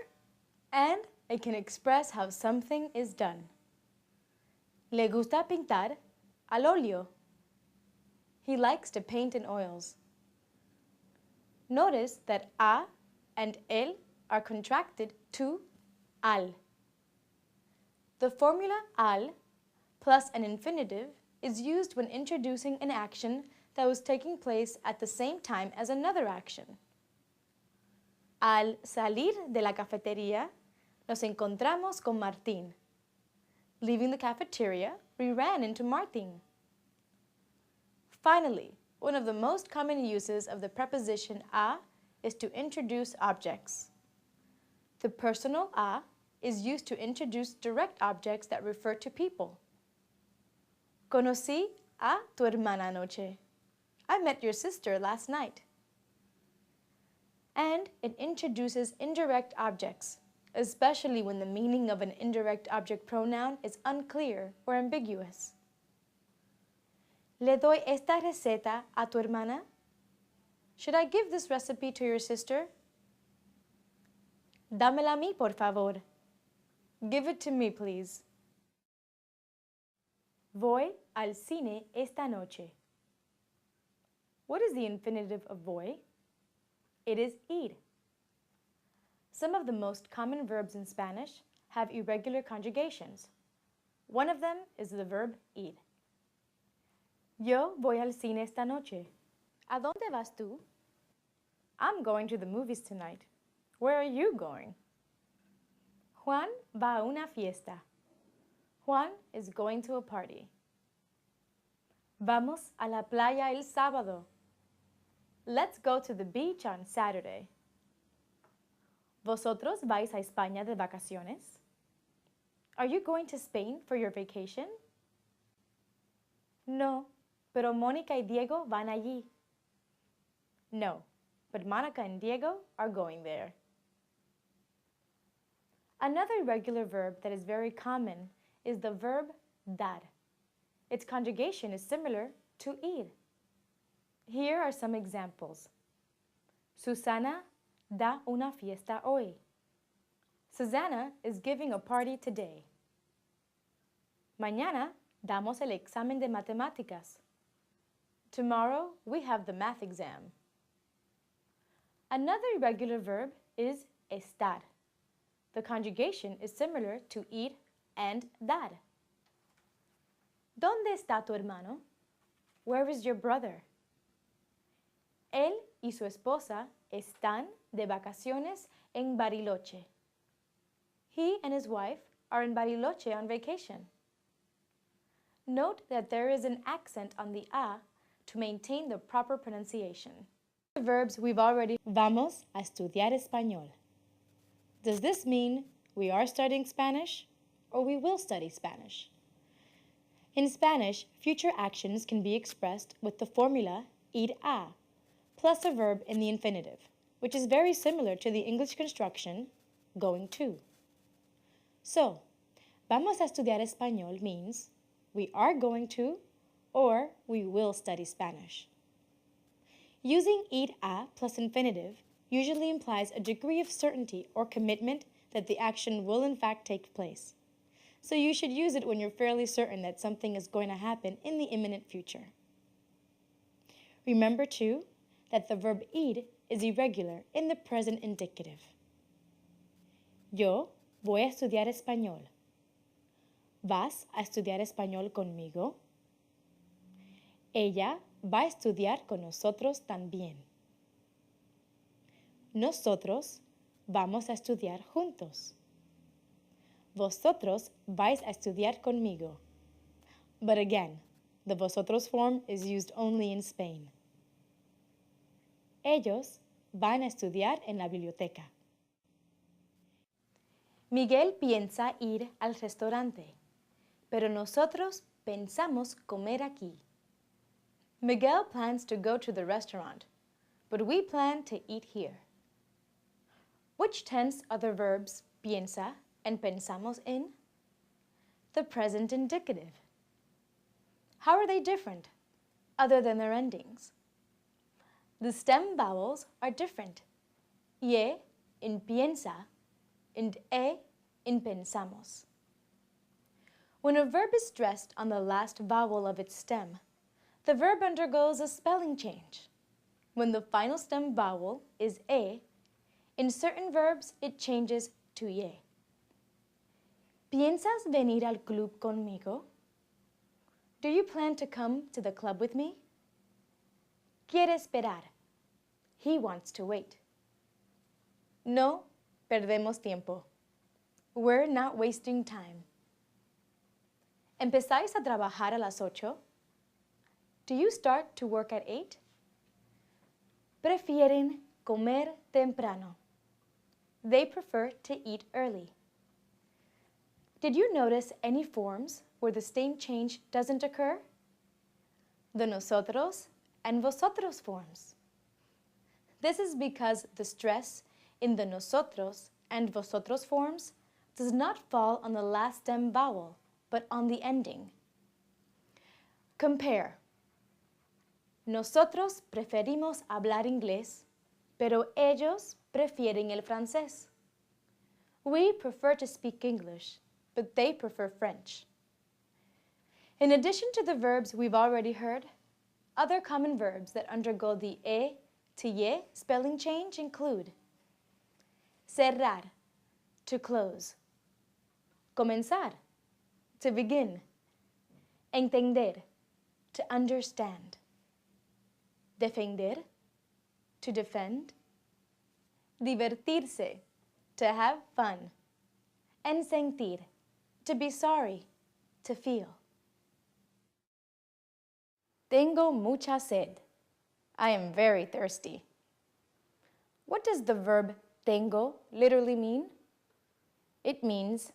And it can express how something is done. Le gusta pintar al óleo. He likes to paint in oils. Notice that a and el are contracted to al. The formula al plus an infinitive is used when introducing an action that was taking place at the same time as another action. Al salir de la cafetería, nos encontramos con Martín. Leaving the cafeteria, we ran into Martín. Finally, one of the most common uses of the preposition a is to introduce objects. The personal a is used to introduce direct objects that refer to people. Conocí a tu hermana anoche. I met your sister last night. And it introduces indirect objects, especially when the meaning of an indirect object pronoun is unclear or ambiguous. ¿Le doy esta receta a tu hermana? Should I give this recipe to your sister? Dámela a mí, por favor. Give it to me, please. Voy al cine esta noche. What is the infinitive of voy? It is ir. Some of the most common verbs in Spanish have irregular conjugations. One of them is the verb ir. Yo voy al cine esta noche. ¿A dónde vas tú? I'm going to the movies tonight. Where are you going? Juan va a una fiesta. Juan is going to a party. Vamos a la playa el sábado. Let's go to the beach on Saturday. ¿Vosotros vais a España de vacaciones? Are you going to Spain for your vacation? No, pero Mónica y Diego van allí. No, but Monica and Diego are going there. Another irregular verb that is very common is the verb dar. Its conjugation is similar to ir. Here are some examples. Susana da una fiesta hoy. Susanna is giving a party today. Mañana damos el examen de matemáticas. Tomorrow we have the math exam. Another irregular verb is estar. The conjugation is similar to ir and dar. ¿Dónde está tu hermano? Where is your brother? Él y su esposa están de vacaciones en Bariloche. He and his wife are in Bariloche on vacation. Note that there is an accent on the A to maintain the proper pronunciation. The verbs we've already. Vamos a estudiar español. Does this mean we are studying Spanish or we will study Spanish? In Spanish, future actions can be expressed with the formula ir a plus a verb in the infinitive, which is very similar to the English construction going to. So, vamos a estudiar español means we are going to or we will study Spanish. Using ir a plus infinitive usually implies a degree of certainty or commitment that the action will in fact take place. So you should use it when you're fairly certain that something is going to happen in the imminent future. Remember too that the verb ir is irregular in the present indicative. Yo voy a estudiar español. ¿Vas a estudiar español conmigo? Ella va a estudiar con nosotros también. Nosotros vamos a estudiar juntos. Vosotros vais a estudiar conmigo. But again, the vosotros form is used only in Spain. Ellos van a estudiar en la biblioteca. Miguel piensa ir al restaurante, pero nosotros pensamos comer aquí. Miguel plans to go to the restaurant, but we plan to eat here. Which tense are the verbs piensa and pensamos in? The present indicative. How are they different, other than their endings? The stem vowels are different. Ye in piensa and e in pensamos. When a verb is stressed on the last vowel of its stem, the verb undergoes a spelling change. When the final stem vowel is e, in certain verbs it changes to ye. ¿Piensas venir al club conmigo? Do you plan to come to the club with me? Quiere esperar. He wants to wait. No perdemos tiempo. We're not wasting time. ¿Empezáis a trabajar a las 8? Do you start to work at 8? Prefieren comer temprano. They prefer to eat early. Did you notice any forms where the stem change doesn't occur? The nosotros and vosotros forms. This is because the stress in the nosotros and vosotros forms does not fall on the last stem vowel, but on the ending. Compare. Nosotros preferimos hablar inglés, pero ellos prefieren el francés. We prefer to speak English, but they prefer French. In addition to the verbs we've already heard, other common verbs that undergo the e to ye spelling change include Cerrar, to close. Comenzar, to begin. Entender, to understand. Defender, to defend. Divertirse, to have fun. En sentir, to be sorry, to feel. Tengo mucha sed. I am very thirsty. What does the verb tengo literally mean? It means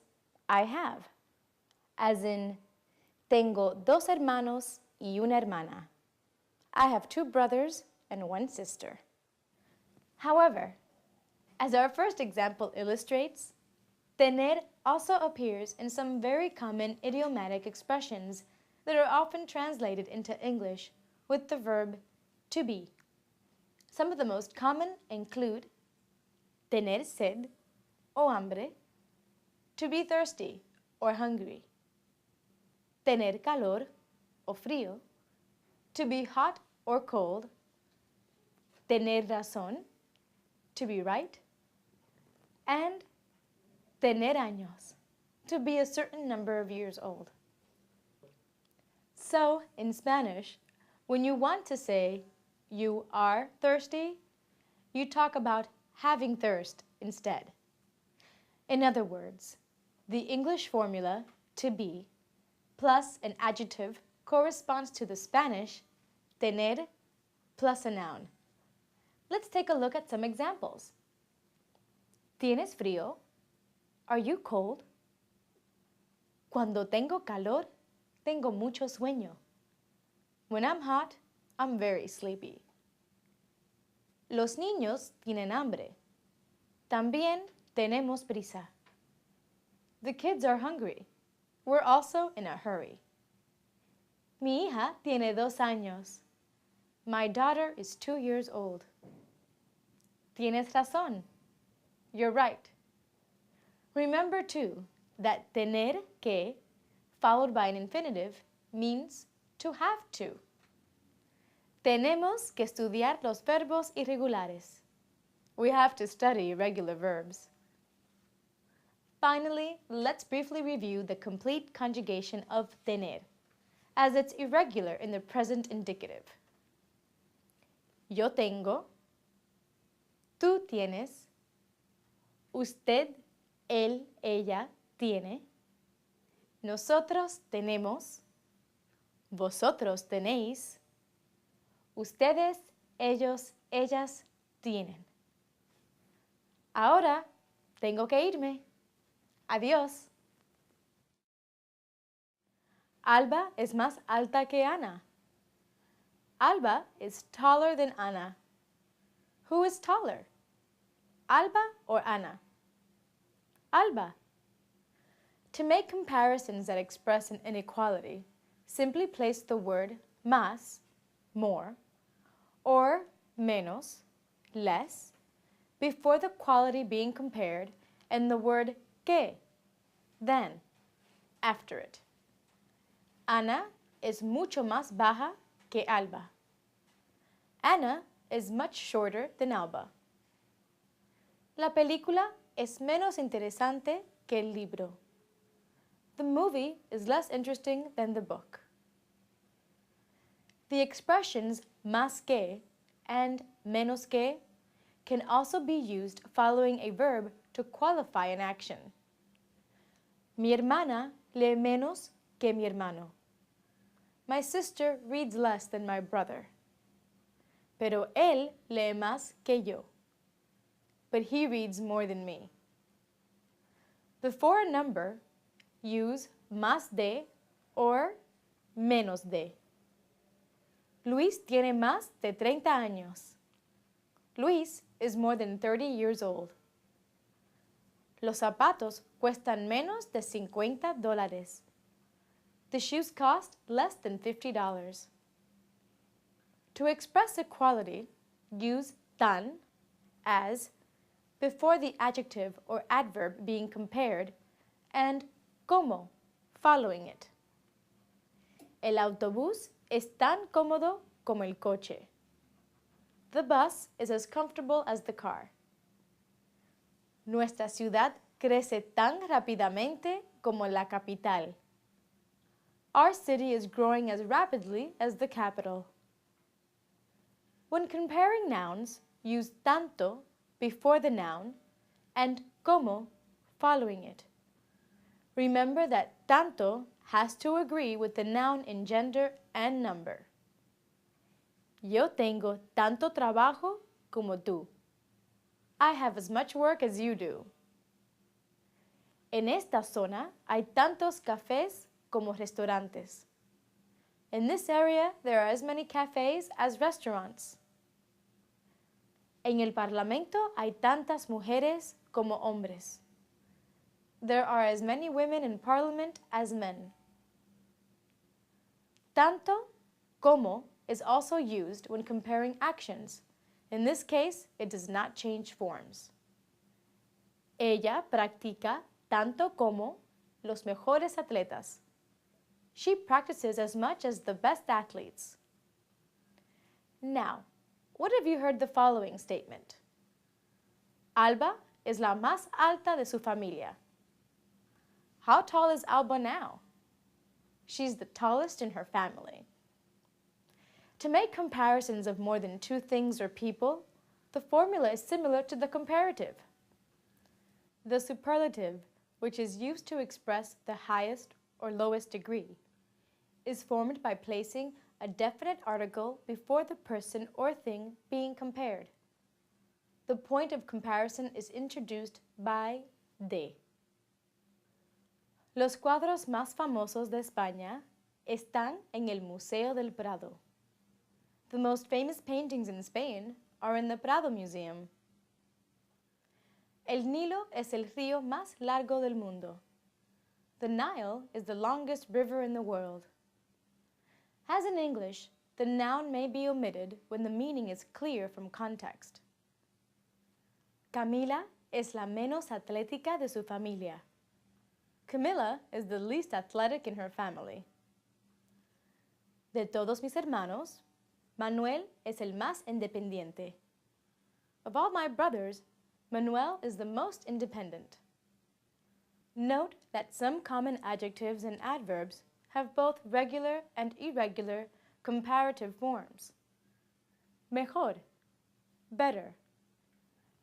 I have, as in tengo dos hermanos y una hermana. I have 2 brothers and 1 sister. However, as our first example illustrates, tener also appears in some very common idiomatic expressions that are often translated into English with the verb to be. Some of the most common include tener sed o hambre, to be thirsty or hungry, tener calor o frío, to be hot or cold, tener razón, to be right, and tener años, to be a certain number of years old. So, in Spanish, when you want to say you are thirsty, you talk about having thirst instead. In other words, the English formula to be plus an adjective corresponds to the Spanish tener plus a noun. Let's take a look at some examples. ¿Tienes frío? Are you cold? Cuando tengo calor, tengo mucho sueño. When I'm hot, I'm very sleepy. Los niños tienen hambre. También tenemos prisa. The kids are hungry. We're also in a hurry. Mi hija tiene 2 años. My daughter is 2 years old. Tienes razón. You're right. Remember too that tener que, followed by an infinitive, means to have to. Tenemos que estudiar los verbos irregulares. We have to study irregular verbs. Finally, let's briefly review the complete conjugation of tener, as it's irregular in the present indicative. Yo tengo, tú tienes, usted, él, ella, tiene, nosotros tenemos, vosotros tenéis, ustedes, ellos, ellas tienen. Ahora tengo que irme. Adiós. Alba es más alta que Ana. Alba is taller than Ana. Who is taller? Alba or Ana? Alba. To make comparisons that express an inequality, simply place the word más, more, or menos, less, before the quality being compared and the word que, then, after it. Ana es mucho más baja que Alba. Ana is much shorter than Alba. La película es menos interesante que el libro. The movie is less interesting than the book. The expressions más que and menos que can also be used following a verb to qualify an action. Mi hermana lee menos que mi hermano. My sister reads less than my brother. Pero él lee más que yo. But he reads more than me. Before a number, use más de or menos de. Luis tiene más de 30 años. Luis is more than 30 years old. Los zapatos cuestan menos de $50. The shoes cost less than $50. To express equality, use tan as before the adjective or adverb being compared and CÓMO following it. El autobús es tan cómodo como el coche. The bus is as comfortable as the car. Nuestra ciudad crece tan rápidamente como la capital. Our city is growing as rapidly as the capital. When comparing nouns, use tanto before the noun and como following it. Remember that tanto has to agree with the noun in gender and number. Yo tengo tanto trabajo como tú. I have as much work as you do. En esta zona hay tantos cafés como restaurantes. In this area, there are as many cafes as restaurants. En el Parlamento hay tantas mujeres como hombres. There are as many women in Parliament as men. Tanto como is also used when comparing actions. In this case, it does not change forms. Ella practica tanto como los mejores atletas. She practices as much as the best athletes. Now, what if you heard the following statement? Alba es la más alta de su familia. How tall is Alba now? She's the tallest in her family. To make comparisons of more than two things or people, the formula is similar to the comparative. The superlative, which is used to express the highest or lowest degree, is formed by placing a definite article before the person or thing being compared. The point of comparison is introduced by de. Los cuadros más famosos de España están en el Museo del Prado. The most famous paintings in Spain are in the Prado Museum. El Nilo es el río más largo del mundo. The Nile is the longest river in the world. As in English, the noun may be omitted when the meaning is clear from context. Camila es la menos atlética de su familia. Camila is the least athletic in her family. De todos mis hermanos, Manuel es el más independiente. Of all my brothers, Manuel is the most independent. Note that some common adjectives and adverbs have both regular and irregular comparative forms. Mejor, better,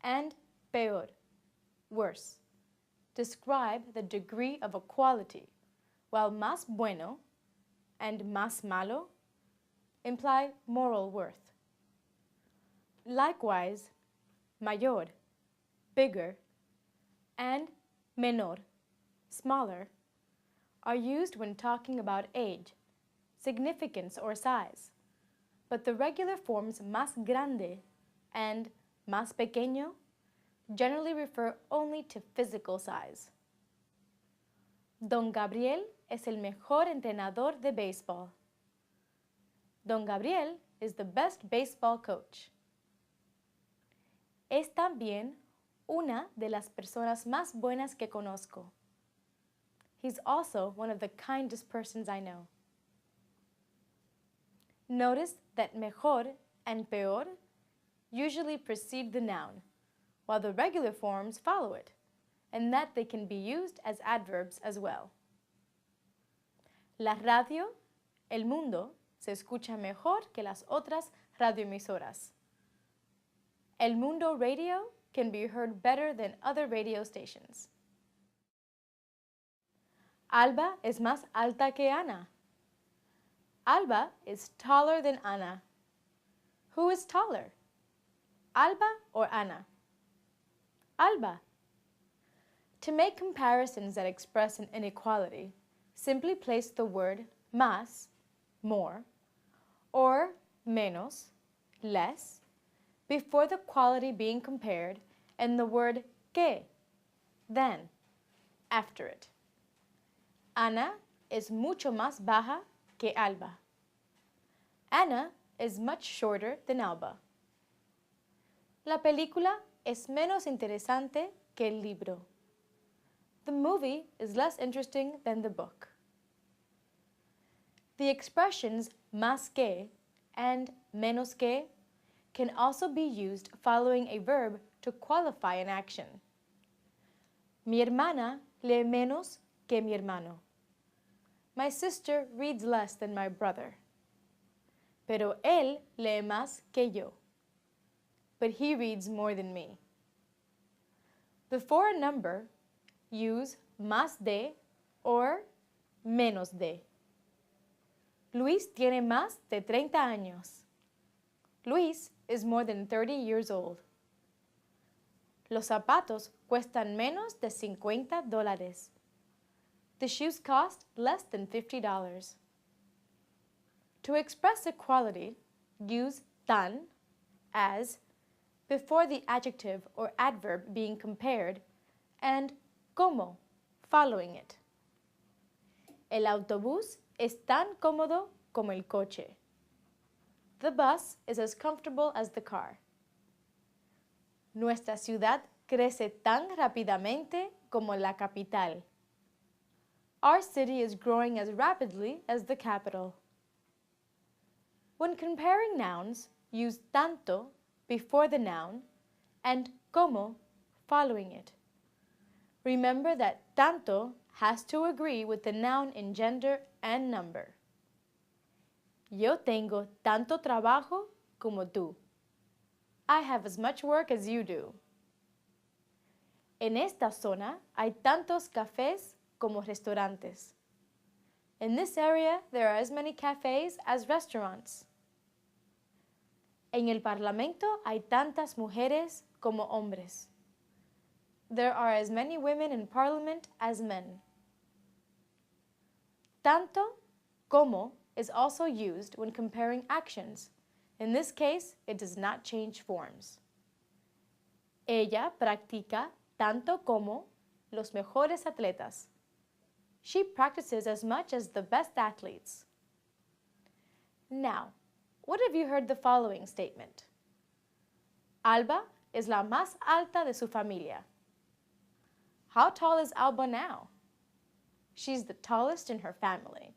and peor, worse, describe the degree of a quality, while más bueno and más malo imply moral worth. Likewise, mayor, bigger, and menor, smaller, are used when talking about age, significance, or size, but the regular forms más grande and más pequeño generally refer only to physical size. Don Gabriel es el mejor entrenador de béisbol. Don Gabriel is the best baseball coach. Es también una de las personas más buenas que conozco. He's also one of the kindest persons I know. Notice that mejor and peor usually precede the noun, while the regular forms follow it, and that they can be used as adverbs as well. La radio, El Mundo, se escucha mejor que las otras radioemisoras. El Mundo Radio can be heard better than other radio stations. Alba es más alta que Ana. Alba is taller than Ana. Who is taller? Alba or Ana? Alba. To make comparisons that express an inequality, simply place the word más, more, or menos, less, before the quality being compared and the word que, than, after it. Ana es mucho más baja que Alba. Ana is much shorter than Alba. La película es menos interesante que el libro. The movie is less interesting than the book. The expressions más que and menos que can also be used following a verb to qualify an action. Mi hermana lee menos que mi hermano. My sister reads less than my brother. Pero él lee más que yo. But he reads more than me. Before a number, use más de or menos de. Luis tiene más de 30 años. Luis is more than 30 years old. Los zapatos cuestan menos de $50. The shoes cost less than $50. To express equality, use tan as before the adjective or adverb being compared and CÓMO following it. El autobús es tan cómodo como el coche. The bus is as comfortable as the car. Nuestra ciudad crece tan rápidamente como la capital. Our city is growing as rapidly as the capital. When comparing nouns, use tanto before the noun and como following it. Remember that tanto has to agree with the noun in gender and number. Yo tengo tanto trabajo como tú. I have as much work as you do. En esta zona hay tantos cafés como restaurantes. In this area, there are as many cafes as restaurants. En el Parlamento hay tantas mujeres como hombres. There are as many women in Parliament as men. Tanto como is also used when comparing actions. In this case, it does not change forms. Ella practica tanto como los mejores atletas. She practices as much as the best athletes. Now, what have you heard the following statement? Alba es la más alta de su familia. How tall is Alba now? She's the tallest in her family.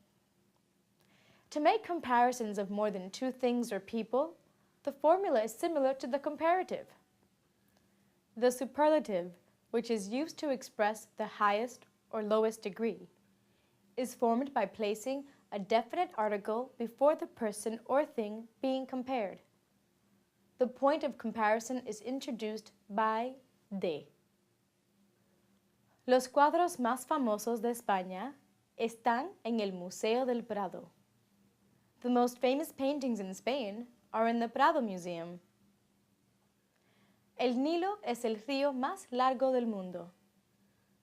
To make comparisons of more than two things or people, the formula is similar to the comparative. The superlative, which is used to express the highest or lowest degree, is formed by placing a definite article before the person or thing being compared. The point of comparison is introduced by de. Los cuadros más famosos de España están en el Museo del Prado. The most famous paintings in Spain are in the Prado Museum. El Nilo es el río más largo del mundo.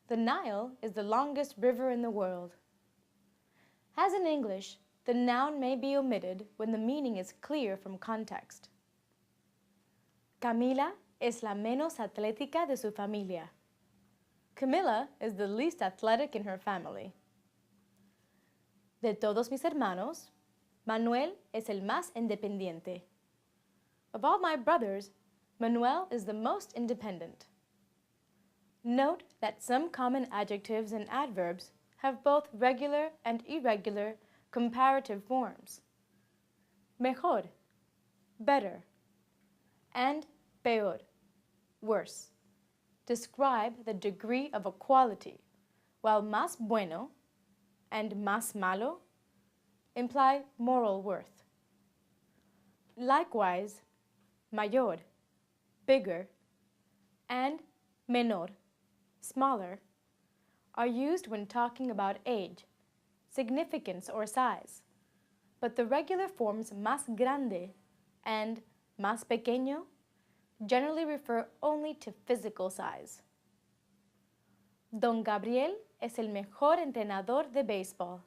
The Nile is the longest river in the world. As in English, the noun may be omitted when the meaning is clear from context. Camila es la menos atlética de su familia. Camila is the least athletic in her family. De todos mis hermanos, Manuel es el más independiente. Of all my brothers, Manuel is the most independent. Note that some common adjectives and adverbs have both regular and irregular comparative forms. Mejor, better, and peor, worse, describe the degree of a quality, while más bueno and más malo imply moral worth. Likewise, mayor, bigger, and menor, smaller, are used when talking about age, significance, or size, but the regular forms más grande and más pequeño generally refer only to physical size. Don Gabriel es el mejor entrenador de béisbol.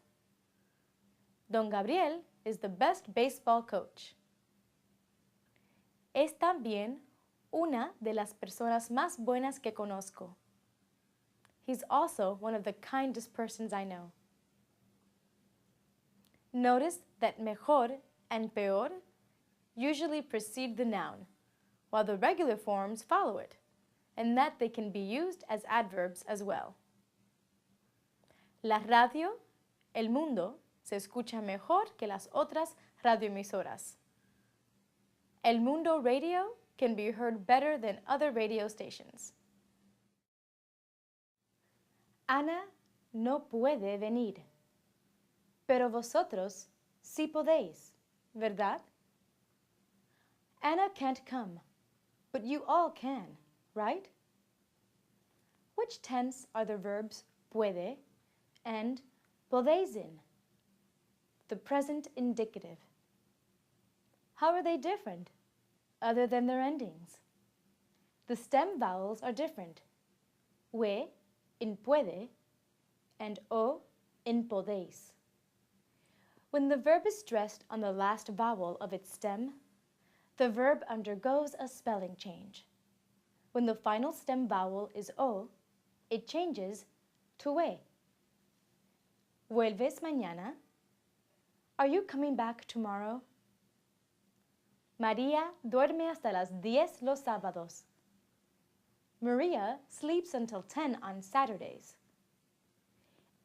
Don Gabriel is the best baseball coach. Es también una de las personas más buenas que conozco. He's also one of the kindest persons I know. Notice that mejor and peor usually precede the noun, while the regular forms follow it, and that they can be used as adverbs as well. La radio, El Mundo, se escucha mejor que las otras radioemisoras. El Mundo Radio can be heard better than other radio stations. Ana no puede venir, pero vosotros sí podéis, ¿verdad? Anna can't come, but you all can, right? Which tense are the verbs puede and podéis in? The present indicative. How are they different, other than their endings? The stem vowels are different. We in puede and o in podéis. When the verb is stressed on the last vowel of its stem, the verb undergoes a spelling change. When the final stem vowel is o, it changes to we. ¿Vuelves mañana? Are you coming back tomorrow? María duerme hasta las 10 los sábados. Maria sleeps until 10 on Saturdays.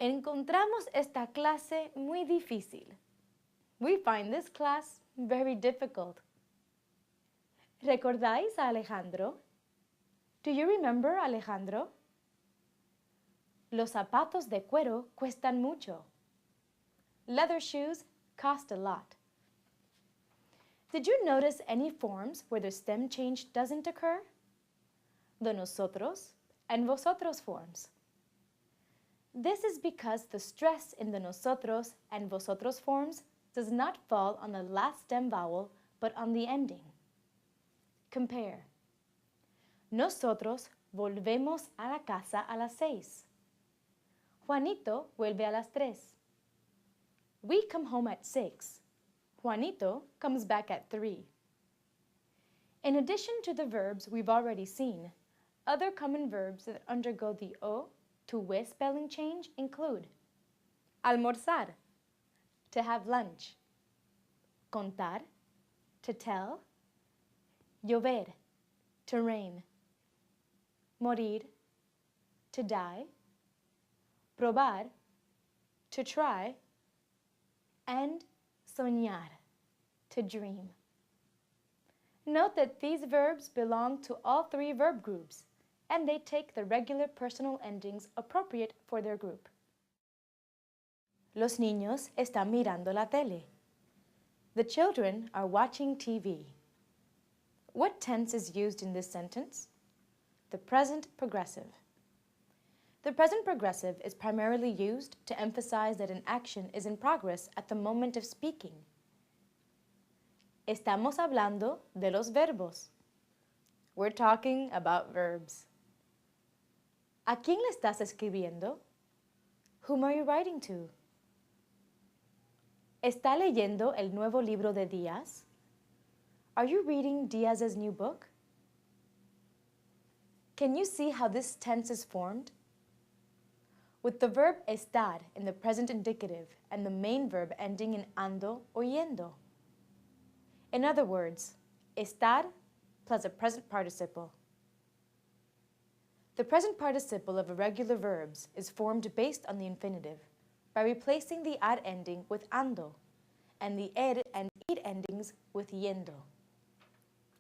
Encontramos esta clase muy difícil. We find this class very difficult. ¿Recordáis a Alejandro? Do you remember Alejandro? Los zapatos de cuero cuestan mucho. Leather shoes cost a lot. Did you notice any forms where the stem change doesn't occur? The nosotros and vosotros forms. This is because the stress in the nosotros and vosotros forms does not fall on the last stem vowel but on the ending. Compare. Nosotros volvemos a la casa a las 6. Juanito vuelve a las 3. We come home at 6. Juanito comes back at 3. In addition to the verbs we've already seen, other common verbs that undergo the o to we spelling change include almorzar, to have lunch, contar, to tell, llover, to rain, morir, to die, probar, to try, and soñar, to dream. Note that these verbs belong to all three verb groups, and they take the regular personal endings appropriate for their group. Los niños están mirando la tele. The children are watching TV. What tense is used in this sentence? The present progressive. The present progressive is primarily used to emphasize that an action is in progress at the moment of speaking. Estamos hablando de los verbos. We're talking about verbs. ¿A quién le estás escribiendo? Whom are you writing to? ¿Está leyendo el nuevo libro de Díaz? Are you reading Diaz's new book? Can you see how this tense is formed? With the verb estar in the present indicative and the main verb ending in ando or yendo. In other words, estar plus a present participle. The present participle of irregular verbs is formed based on the infinitive by replacing the ad ending with ando and the ed and id endings with yendo.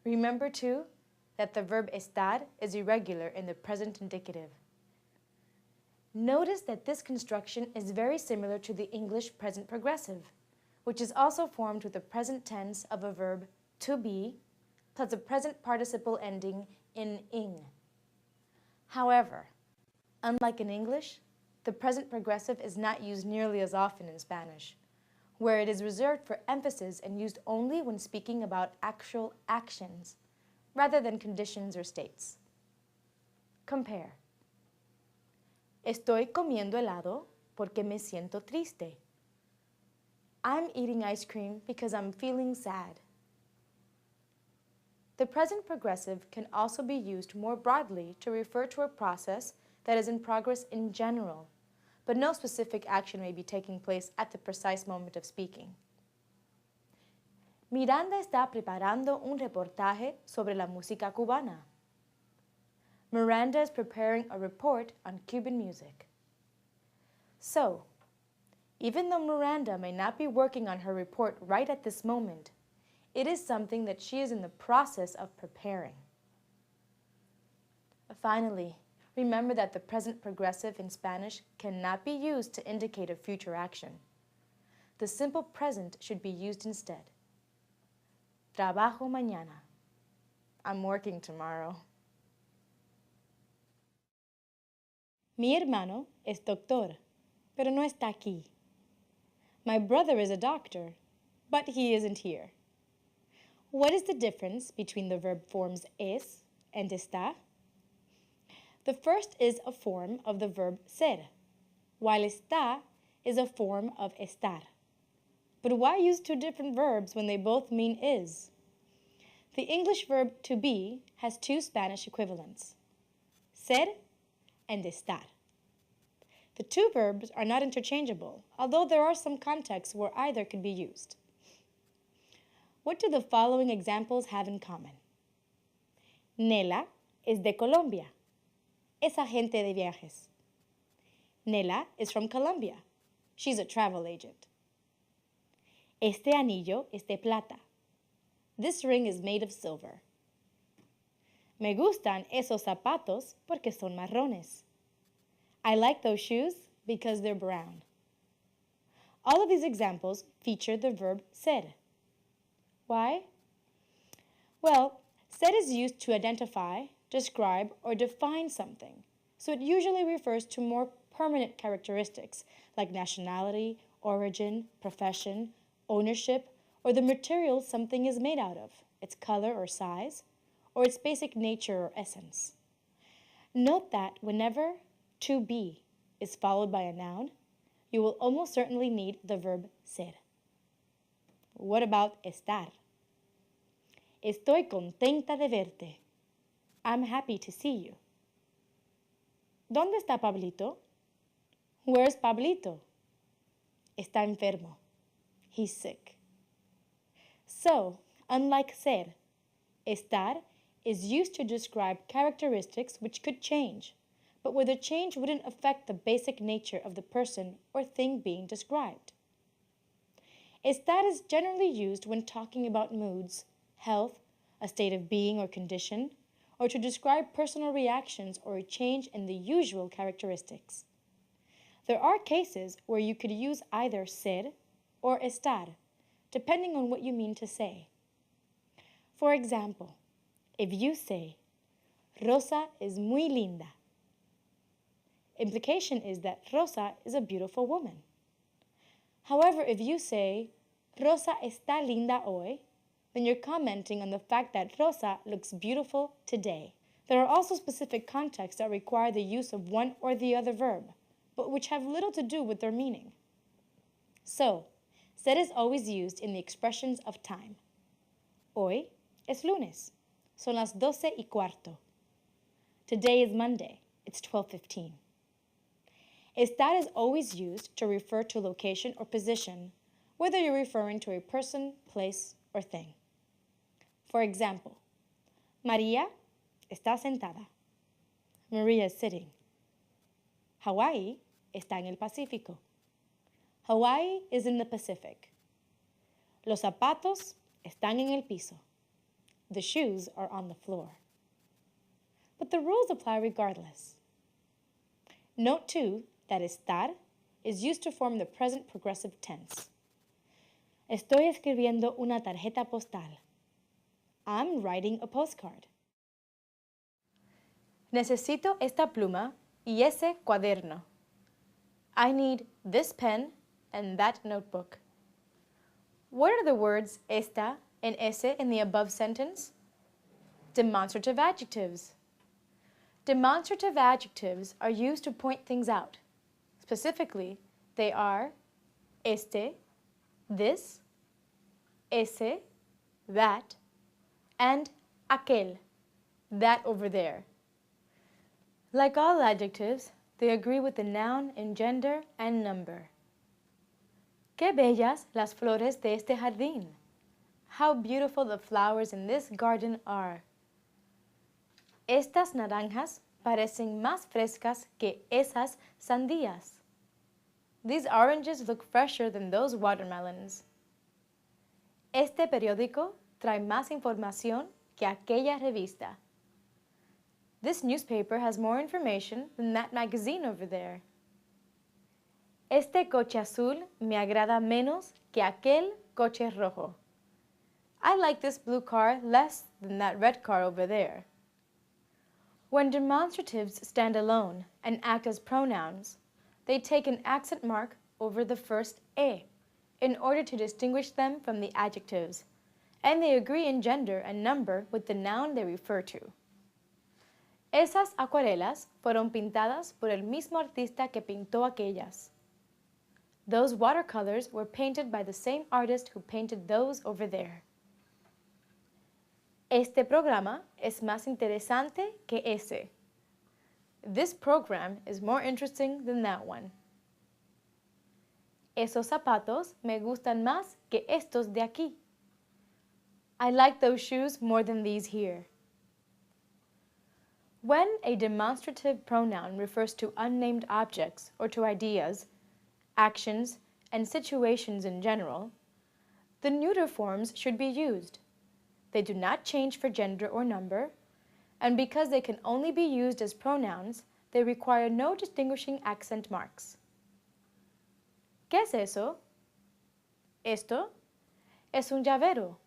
Remember too that the verb estar is irregular in the present indicative. Notice that this construction is very similar to the English present progressive, which is also formed with the present tense of a verb to be plus a present participle ending in ing. However, unlike in English, the present progressive is not used nearly as often in Spanish, where it is reserved for emphasis and used only when speaking about actual actions, rather than conditions or states. Compare. Estoy comiendo helado porque me siento triste. I'm eating ice cream because I'm feeling sad. The present progressive can also be used more broadly to refer to a process that is in progress in general, but no specific action may be taking place at the precise moment of speaking. Miranda está preparando un reportaje sobre la música cubana. Miranda is preparing a report on Cuban music. So, even though Miranda may not be working on her report right at this moment, it is something that she is in the process of preparing. Finally, remember that the present progressive in Spanish cannot be used to indicate a future action. The simple present should be used instead. Trabajo mañana. I'm working tomorrow. Mi hermano es doctor, pero no está aquí. My brother is a doctor, but he isn't here. What is the difference between the verb forms es and está? The first is a form of the verb ser, while está is a form of estar. But why use two different verbs when they both mean is? The English verb to be has two Spanish equivalents, ser and estar. The two verbs are not interchangeable, although there are some contexts where either could be used. What do the following examples have in common? Nela es de Colombia. Es agente de viajes. Nela is from Colombia. She's a travel agent. Este anillo es de plata. This ring is made of silver. Me gustan esos zapatos porque son marrones. I like those shoes because they're brown. All of these examples feature the verb ser. Why? Well, ser is used to identify, describe, or define something, so it usually refers to more permanent characteristics like nationality, origin, profession, ownership, or the material something is made out of, its color or size, or its basic nature or essence. Note that whenever to be is followed by a noun, you will almost certainly need the verb ser. What about estar? Estoy contenta de verte. I'm happy to see you. ¿Dónde está Pablito? Where's Pablito? Está enfermo. He's sick. So, unlike ser, estar is used to describe characteristics which could change, but where the change wouldn't affect the basic nature of the person or thing being described. Estar is generally used when talking about moods, health, a state of being or condition, or to describe personal reactions or a change in the usual characteristics. There are cases where you could use either ser or estar, depending on what you mean to say. For example, if you say, Rosa es muy linda, implication is that Rosa is a beautiful woman. However, if you say, Rosa está linda hoy, then you're commenting on the fact that Rosa looks beautiful today. There are also specific contexts that require the use of one or the other verb, but which have little to do with their meaning. So, ser is always used in the expressions of time. Hoy es lunes. Son las 12:15. Today is Monday. It's 12:15. Estar is always used to refer to location or position, whether you're referring to a person, place, or thing. For example, María está sentada. Maria is sitting. Hawaii está en el Pacífico. Hawaii is in the Pacific. Los zapatos están en el piso. The shoes are on the floor. But the rules apply regardless. Note, too, that estar is used to form the present progressive tense. Estoy escribiendo una tarjeta postal. I'm writing a postcard. Necesito esta pluma y ese cuaderno. I need this pen and that notebook. What are the words esta and ese in the above sentence? Demonstrative adjectives. Demonstrative adjectives are used to point things out. Specifically, they are este, this, ese, that, and aquel, that over there. Like all adjectives, they agree with the noun in gender and number. Qué bellas las flores de este jardín. How beautiful the flowers in this garden are. Estas naranjas parecen más frescas que esas sandías. These oranges look fresher than those watermelons. Este periódico trae más información que aquella revista. This newspaper has more information than that magazine over there. Este coche azul me agrada menos que aquel coche rojo. I like this blue car less than that red car over there. When demonstratives stand alone and act as pronouns, they take an accent mark over the first e in order to distinguish them from the adjectives, and they agree in gender and number with the noun they refer to. Esas acuarelas fueron pintadas por el mismo artista que pintó aquellas. Those watercolors were painted by the same artist who painted those over there. Este programa es más interesante que ese. This program is more interesting than that one. Esos zapatos me gustan más que estos de aquí. I like those shoes more than these here. When a demonstrative pronoun refers to unnamed objects or to ideas, actions, and situations in general, the neuter forms should be used. They do not change for gender or number, and because they can only be used as pronouns, they require no distinguishing accent marks. ¿Qué es eso? Esto es un llavero.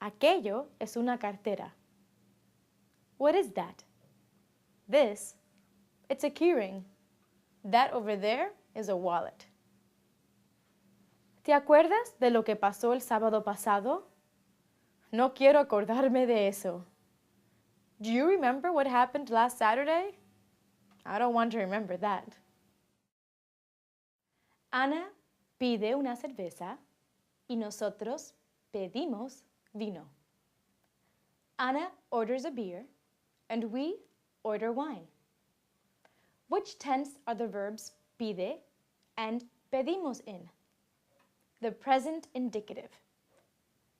Aquello es una cartera. What is that? This, it's a keyring. That over there is a wallet. ¿Te acuerdas de lo que pasó el sábado pasado? No quiero acordarme de eso. Do you remember what happened last Saturday? I don't want to remember that. Ana pide una cerveza y nosotros pedimos vino. Ana orders a beer and we order wine. Which tense are the verbs pide and pedimos in? The present indicative.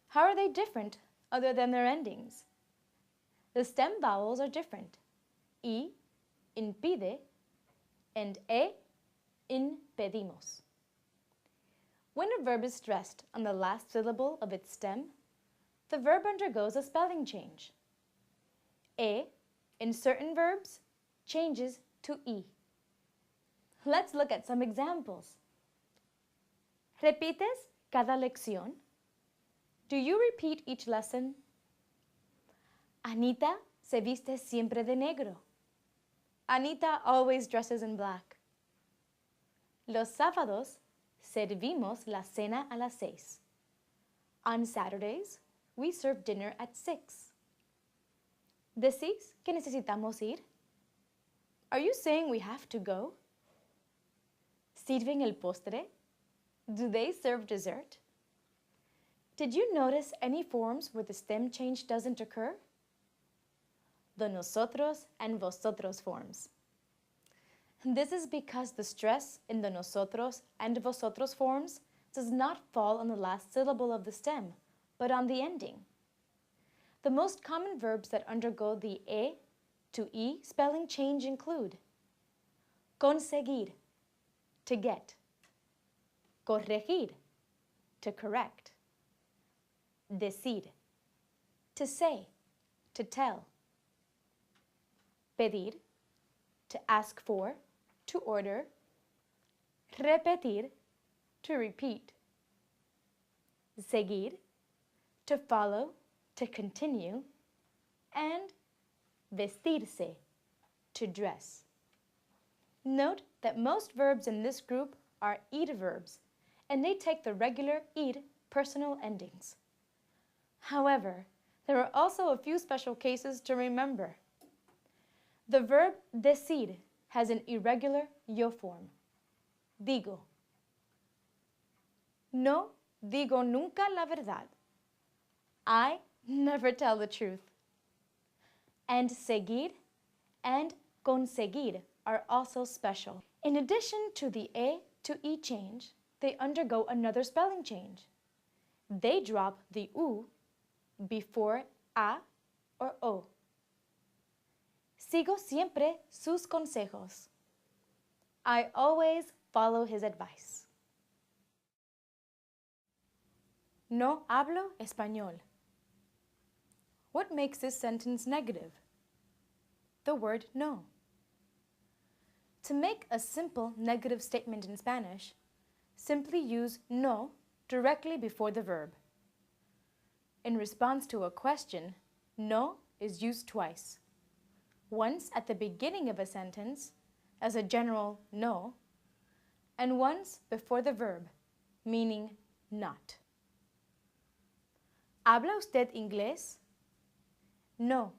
How are they different other than their endings? The stem vowels are different. I in pide and e in pedimos. When a verb is stressed on the last syllable of its stem, the verb undergoes a spelling change. E in certain verbs changes to I. Let's look at some examples. ¿Repites cada lección? Do you repeat each lesson? Anita se viste siempre de negro. Anita always dresses in black. Los sábados servimos la cena a las 6. On Saturdays, we serve dinner at 6. ¿Decís que necesitamos ir? Are you saying we have to go? ¿Sirven el postre? Do they serve dessert? Did you notice any forms where the stem change doesn't occur? The nosotros and vosotros forms. This is because the stress in the nosotros and vosotros forms does not fall on the last syllable of the stem, but on the ending. The most common verbs that undergo the e to I spelling change include conseguir, to get, corregir, to correct, decir, to say, to tell, pedir, to ask for, to order, repetir, to repeat, seguir, to follow, to continue, and vestirse, to dress. Note that most verbs in this group are id verbs, and they take the regular id personal endings. However, there are also a few special cases to remember. The verb decir has an irregular yo form. Digo. No digo nunca la verdad. I never tell the truth. And seguir and conseguir are also special. In addition to the e to I change, they undergo another spelling change. They drop the u before a or o. Sigo siempre sus consejos. I always follow his advice. No hablo español. What makes this sentence negative? the word no. To make a simple negative statement in Spanish, simply use no directly before the verb. In response to a question, no is used twice. Once at the beginning of a sentence, as a general no, and once before the verb, meaning not. ¿Habla usted inglés? No,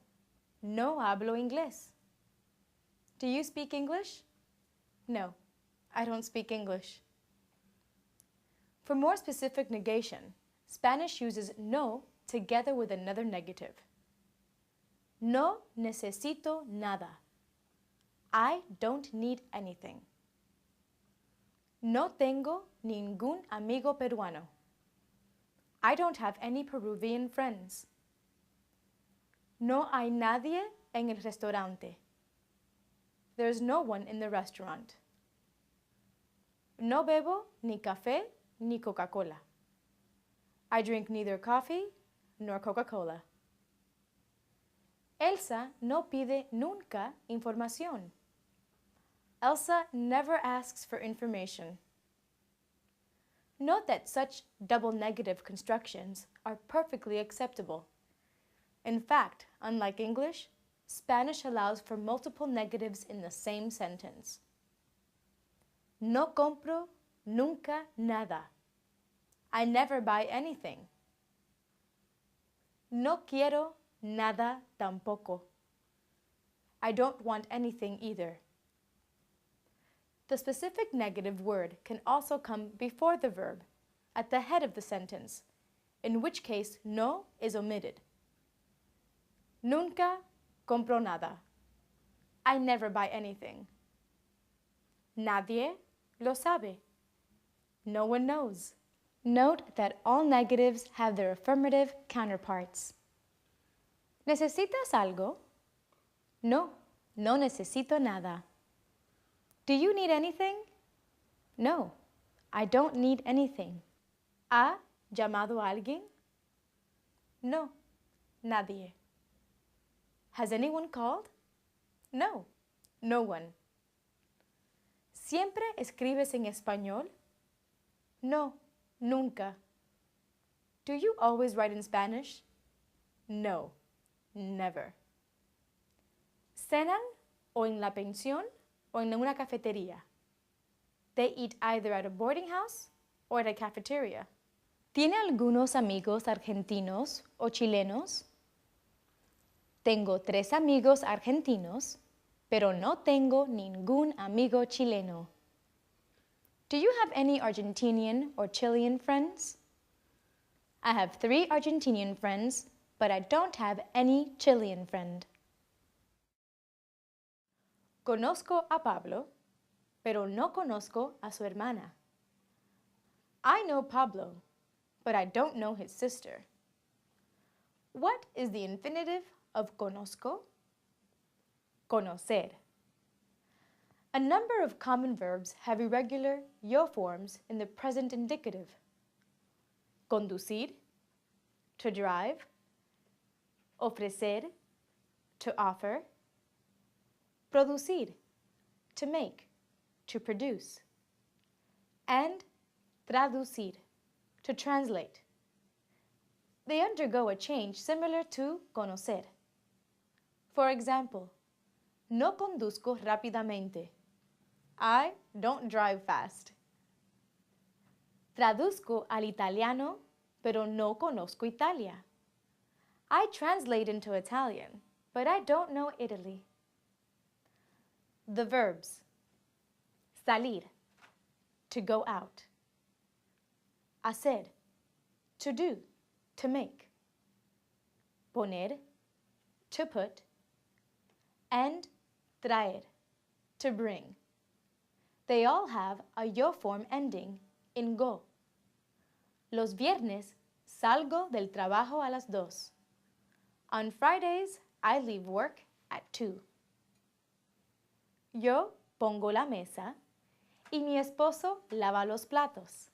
no hablo inglés. Do you speak English? No, I don't speak English. For more specific negation, Spanish uses no together with another negative. No necesito nada. I don't need anything. No tengo ningún amigo peruano. I don't have any Peruvian friends. No hay nadie en el restaurante. There's no one in the restaurant. No bebo ni café ni Coca-Cola. I drink neither coffee nor Coca-Cola. Elsa no pide nunca información. Elsa never asks for information. Note that such double negative constructions are perfectly acceptable. In fact, unlike English, Spanish allows for multiple negatives in the same sentence. No compro nunca nada. I never buy anything. No quiero nada tampoco. I don't want anything either. The specific negative word can also come before the verb, at the head of the sentence, in which case no is omitted. Nunca compro nada. I never buy anything. Nadie lo sabe. No one knows. Note that all negatives have their affirmative counterparts. ¿Necesitas algo? No, no necesito nada. Do you need anything? No, I don't need anything. ¿Ha llamado a alguien? No, nadie. Has anyone called? No, no one. ¿Siempre escribes en español? No, nunca. Do you always write in Spanish? No, never. ¿Cenan o en la pensión o en una cafetería? They eat either at a boarding house or at a cafeteria. ¿Tiene algunos amigos argentinos o chilenos? Tengo 3 amigos argentinos, pero no tengo ningún amigo chileno. Do you have any Argentinian or Chilean friends? I have 3 Argentinian friends, but I don't have any Chilean friend. Conozco a Pablo, pero no conozco a su hermana. I know Pablo, but I don't know his sister. What is the infinitive of conozco? Conocer. A number of common verbs have irregular yo forms in the present indicative. Conducir, to drive. Ofrecer, to offer. Producir, to make, to produce. And traducir, to translate. They undergo a change similar to conocer. For example, no conduzco rápidamente. I don't drive fast. Traduzco al italiano, pero no conozco Italia. I translate into Italian, but I don't know Italy. The verbs. Salir, to go out. Hacer, to do, to make. Poner, to put. And traer, to bring. They all have a yo form ending in go. Los viernes salgo del trabajo a las 2. On Fridays, I leave work at 2. Yo pongo la mesa y mi esposo lava los platos.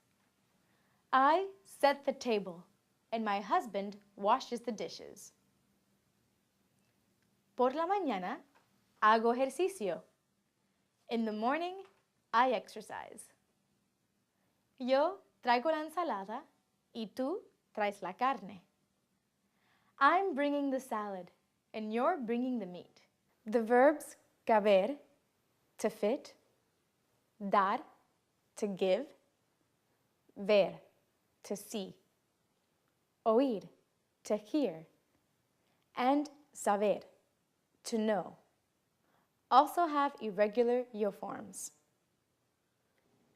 I set the table and my husband washes the dishes. Por la mañana, hago ejercicio. In the morning, I exercise. Yo traigo la ensalada y tú traes la carne. I'm bringing the salad and you're bringing the meat. The verbs caber, to fit, dar, to give, ver, to see, oír, to hear, and saber, to know, also have irregular yo forms.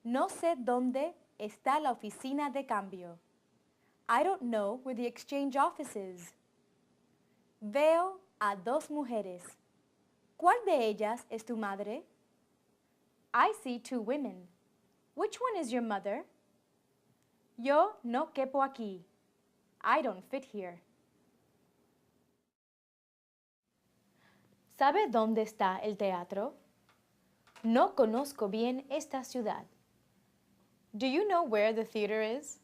No sé dónde está la oficina de cambio. I don't know where the exchange office is. Veo a dos mujeres. ¿Cuál de ellas es tu madre? I see two women. Which one is your mother? Yo no quepo aquí. I don't fit here. ¿Sabe dónde está el teatro? No conozco bien esta ciudad. Do you know where the theater is?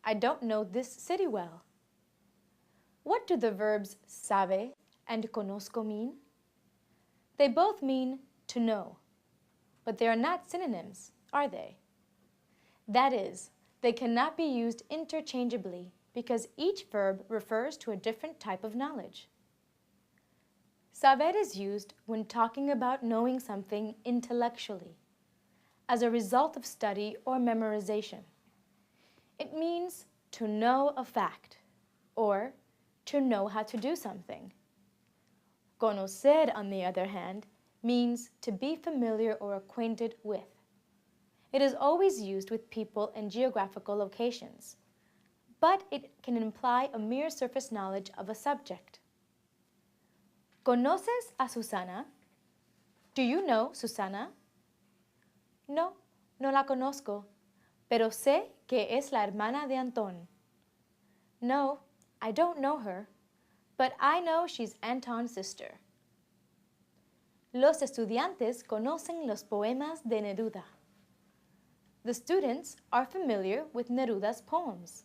I don't know this city well. What do the verbs sabe and conozco mean? They both mean to know, but they are not synonyms, are they? That is, they cannot be used interchangeably because each verb refers to a different type of knowledge. Saber is used when talking about knowing something intellectually, as a result of study or memorization. It means to know a fact, or to know how to do something. Conocer, on the other hand, means to be familiar or acquainted with. It is always used with people and geographical locations, but it can imply a mere surface knowledge of a subject. ¿Conoces a Susana? Do you know Susana? No, no la conozco, pero sé que es la hermana de Antón. No, I don't know her, but I know she's Anton's sister. Los estudiantes conocen los poemas de Neruda. The students are familiar with Neruda's poems.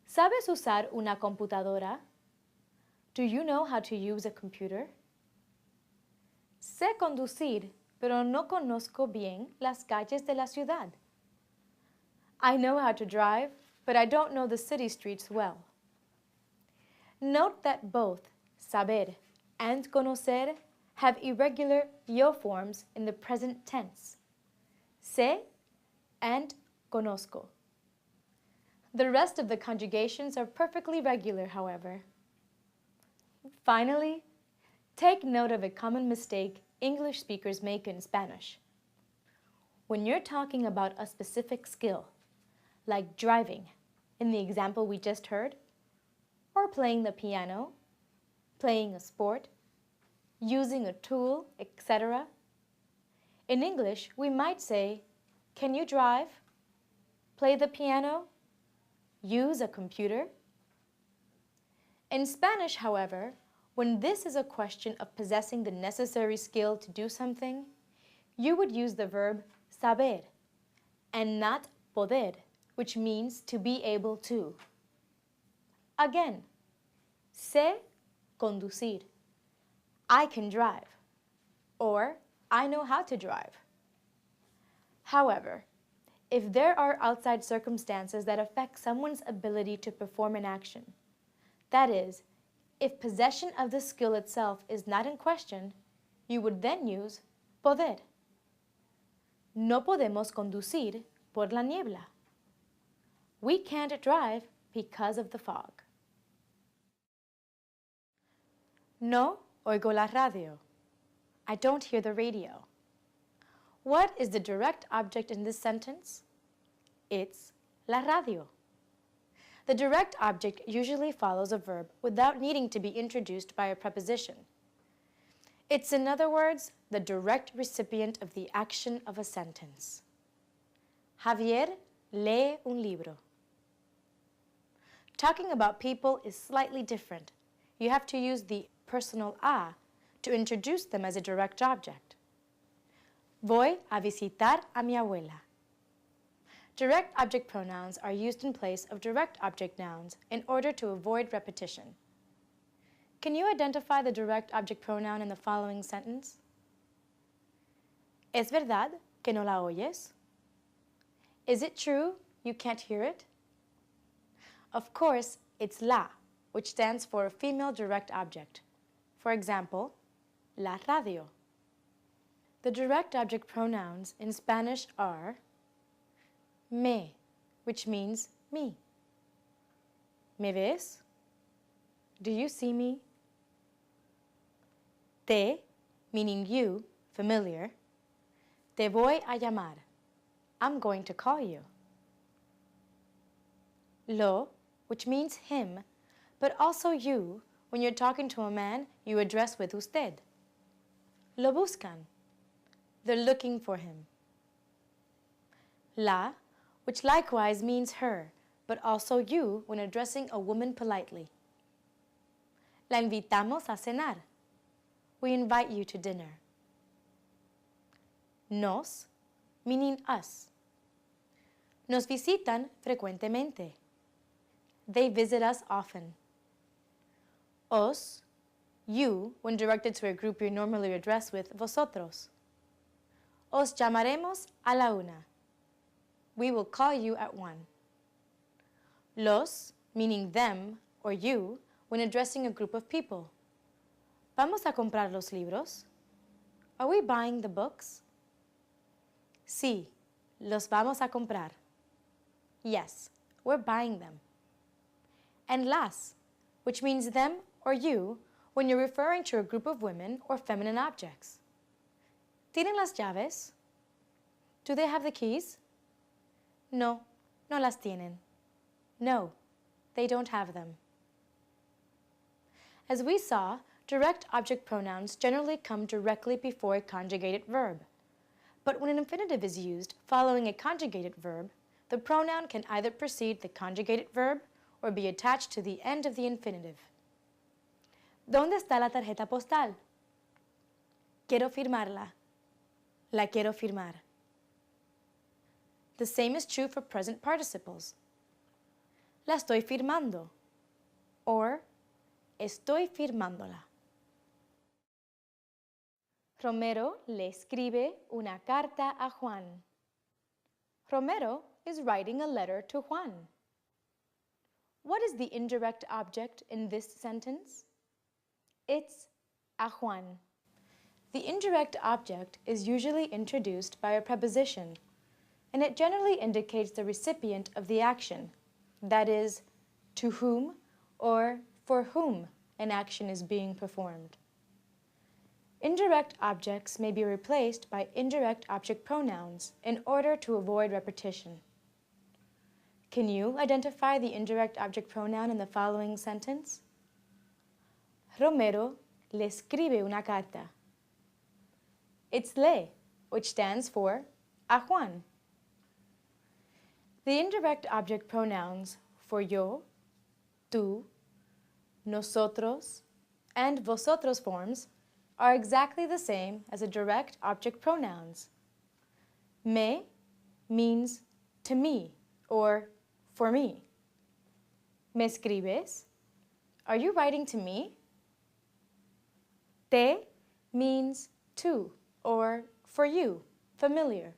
¿Sabes usar una computadora? Do you know how to use a computer? Sé conducir, pero no conozco bien las calles de la ciudad. I know how to drive, but I don't know the city streets well. Note that both saber and conocer have irregular yo forms in the present tense. Sé and conozco. The rest of the conjugations are perfectly regular, however. Finally, take note of a common mistake English speakers make in Spanish. When you're talking about a specific skill, like driving, in the example we just heard, or playing the piano, playing a sport, using a tool, etc. In English, we might say, can you drive? Play the piano? Use a computer? In Spanish, however, when this is a question of possessing the necessary skill to do something, you would use the verb saber and not poder, which means to be able to. Again, sé conducir. I can drive, or I know how to drive. However, if there are outside circumstances that affect someone's ability to perform an action, that is, if possession of the skill itself is not in question, you would then use poder. No podemos conducir por la niebla. We can't drive because of the fog. No oigo la radio. I don't hear the radio. What is the direct object in this sentence? It's la radio. The direct object usually follows a verb without needing to be introduced by a preposition. It's, in other words, the direct recipient of the action of a sentence. Javier lee un libro. Talking about people is slightly different. You have to use the personal a to introduce them as a direct object. Voy a visitar a mi abuela. Direct object pronouns are used in place of direct object nouns in order to avoid repetition. Can you identify the direct object pronoun in the following sentence? ¿Es verdad que no la oyes? Is it true you can't hear it? Of course, it's la, which stands for a female direct object. For example, la radio. The direct object pronouns in Spanish are me, which means me. ¿Me ves? Do you see me? Te, meaning you, familiar. Te voy a llamar. I'm going to call you. Lo, which means him, but also you. When you're talking to a man, you address with usted. Lo buscan. They're looking for him. La, which likewise means her, but also you when addressing a woman politely. La invitamos a cenar. We invite you to dinner. Nos, meaning us. Nos visitan frecuentemente. They visit us often. Os, you, when directed to a group you normally address with vosotros. Os llamaremos a la una. We will call you at 1. Los, meaning them or you, when addressing a group of people. ¿Vamos a comprar los libros? Are we buying the books? Sí, los vamos a comprar. Yes, we're buying them. And las, which means them or you, when you're referring to a group of women or feminine objects. ¿Tienen las llaves? Do they have the keys? No, no las tienen. No, they don't have them. As we saw, direct object pronouns generally come directly before a conjugated verb. But when an infinitive is used following a conjugated verb, the pronoun can either precede the conjugated verb or be attached to the end of the infinitive. ¿Dónde está la tarjeta postal? Quiero firmarla. La quiero firmar. The same is true for present participles. La estoy firmando, or estoy firmándola. Romero le escribe una carta a Juan. Romero is writing a letter to Juan. What is the indirect object in this sentence? It's a Juan. The indirect object is usually introduced by a preposition, and it generally indicates the recipient of the action, that is, to whom or for whom an action is being performed. Indirect objects may be replaced by indirect object pronouns in order to avoid repetition. Can you identify the indirect object pronoun in the following sentence? Romero le escribe una carta. It's le, which stands for a Juan. The indirect object pronouns for yo, tú, nosotros, and vosotros forms are exactly the same as the direct object pronouns. Me means to me or for me. ¿Me escribes? Are you writing to me? Te means to or for you, familiar.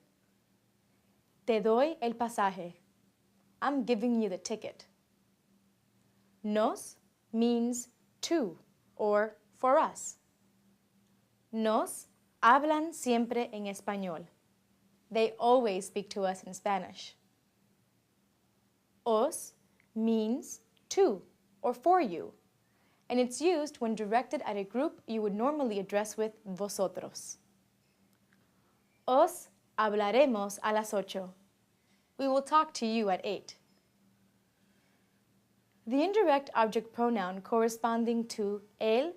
Te doy el pasaje. I'm giving you the ticket. Nos means to or for us. Nos hablan siempre en español. They always speak to us in Spanish. Os means to or for you, and it's used when directed at a group you would normally address with vosotros. Os hablaremos a las 8. We will talk to you at 8. The indirect object pronoun corresponding to él,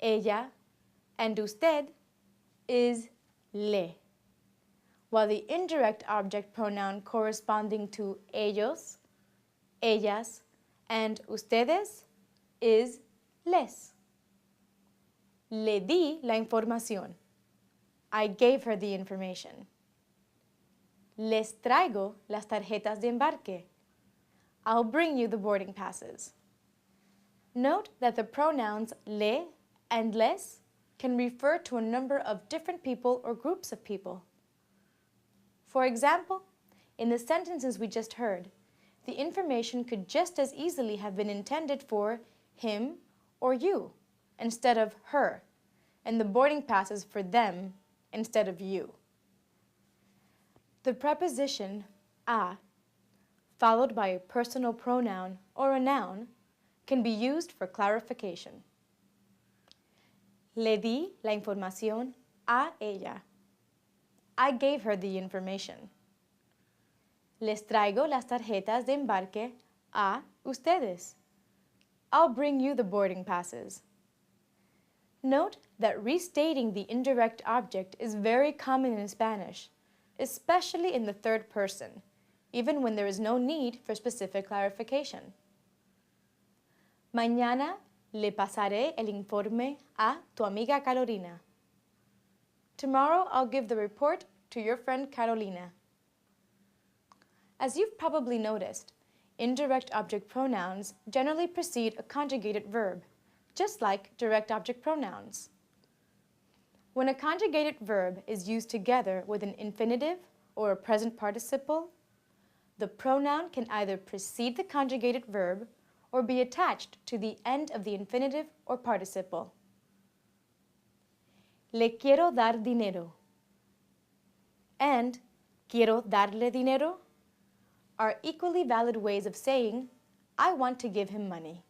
ella, and usted is le, while the indirect object pronoun corresponding to ellos, ellas, and ustedes is les. Le di la información. I gave her the information. Les traigo las tarjetas de embarque. I'll bring you the boarding passes. Note that the pronouns le and les can refer to a number of different people or groups of people. For example, in the sentences we just heard, the information could just as easily have been intended for him or you instead of her, and the boarding passes for them instead of you. The preposition a, followed by a personal pronoun or a noun, can be used for clarification. Le di la información a ella. I gave her the information. Les traigo las tarjetas de embarque a ustedes. I'll bring you the boarding passes. Note that restating the indirect object is very common in Spanish, especially in the third person, even when there is no need for specific clarification. Mañana le pasaré el informe a tu amiga Carolina. Tomorrow I'll give the report to your friend Carolina. As you've probably noticed, indirect object pronouns generally precede a conjugated verb, just like direct object pronouns. When a conjugated verb is used together with an infinitive or a present participle, the pronoun can either precede the conjugated verb or be attached to the end of the infinitive or participle. Le quiero dar dinero and quiero darle dinero are equally valid ways of saying, I want to give him money.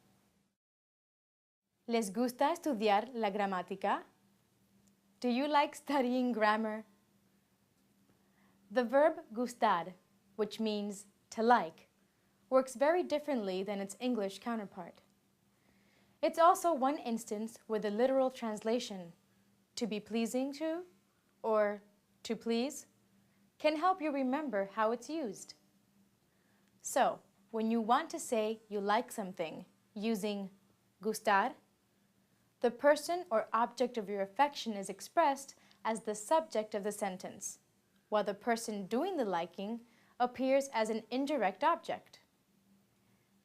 ¿Les gusta estudiar la gramática? Do you like studying grammar? The verb gustar, which means to like, works very differently than its English counterpart. It's also one instance where the literal translation, to be pleasing to, or to please, can help you remember how it's used. So, when you want to say you like something using gustar, the person or object of your affection is expressed as the subject of the sentence, while the person doing the liking appears as an indirect object.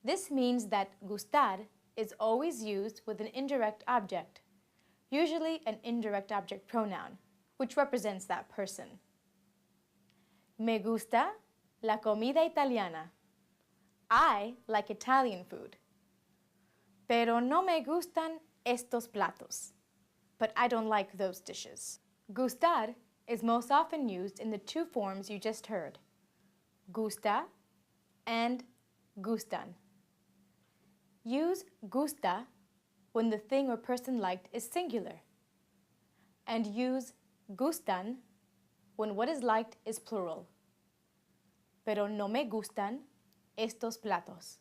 This means that gustar is always used with an indirect object, usually an indirect object pronoun, which represents that person. Me gusta la comida italiana. I like Italian food. Pero no me gustan estos platos. But I don't like those dishes. Gustar is most often used in the two forms you just heard, gusta and gustan. Use gusta when the thing or person liked is singular, and use gustan when what is liked is plural. Pero no me gustan estos platos.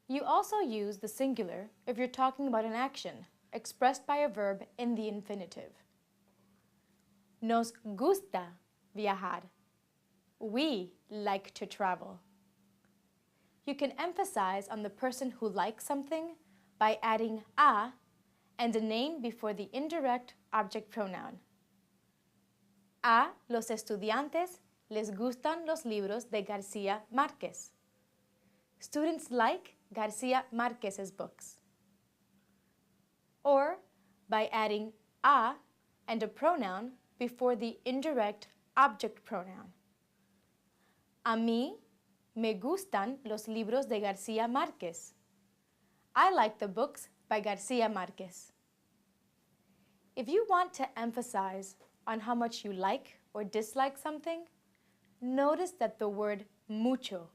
You also use the singular if you're talking about an action expressed by a verb in the infinitive. Nos gusta viajar. We like to travel. You can emphasize on the person who likes something by adding a and a name before the indirect object pronoun. A los estudiantes les gustan los libros de García Márquez. Students like García Márquez's books. Or by adding a and a pronoun before the indirect object pronoun. A mí me gustan los libros de García Márquez. I like the books by García Márquez. If you want to emphasize on how much you like or dislike something, notice that the word mucho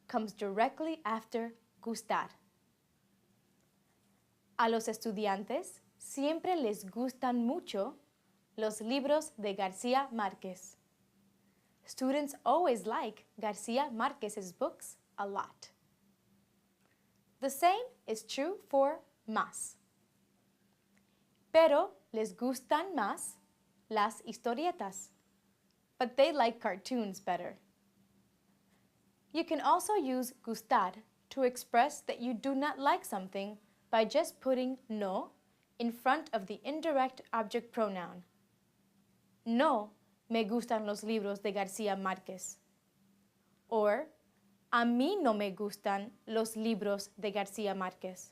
comes directly after gustar. A los estudiantes siempre les gustan mucho los libros de García Márquez. Students always like García Márquez's books a lot. The same is true for más. Pero les gustan más las historietas, but they like cartoons better. You can also use gustar to express that you do not like something by just putting no in front of the indirect object pronoun. No me gustan los libros de García Márquez. Or, A mí no me gustan los libros de García Márquez.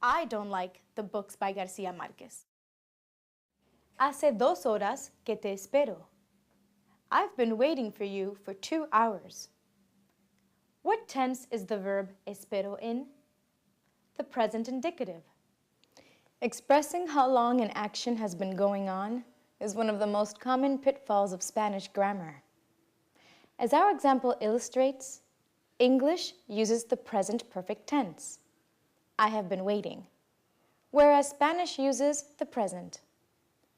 I don't like the books by García Márquez. Hace 2 horas que te espero. I've been waiting for you for 2 hours. What tense is the verb espero in? The present indicative. Expressing how long an action has been going on is one of the most common pitfalls of Spanish grammar. As our example illustrates, English uses the present perfect tense, I have been waiting, whereas Spanish uses the present,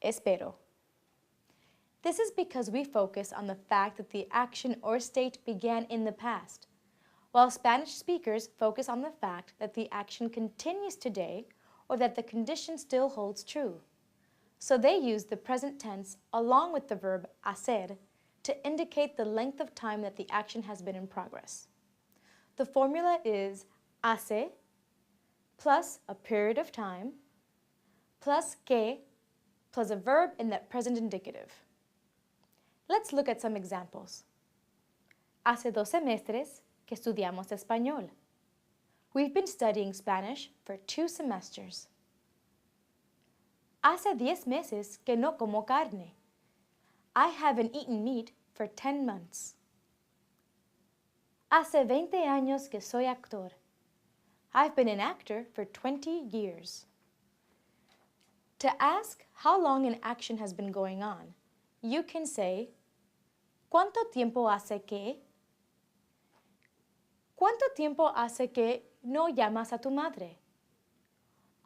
espero. This is because we focus on the fact that the action or state began in the past, while Spanish speakers focus on the fact that the action continues today or that the condition still holds true. So they use the present tense along with the verb hacer to indicate the length of time that the action has been in progress. The formula is hace plus a period of time plus que plus a verb in that present indicative. Let's look at some examples. Hace 2 semestres que estudiamos español. We've been studying Spanish for 2 semesters. Hace 10 meses que no como carne. I haven't eaten meat for 10 months. Hace 20 años que soy actor. I've been an actor for 20 years. To ask how long an action has been going on, you can say, ¿Cuánto tiempo hace que? ¿Cuánto tiempo hace que no llamas a tu madre?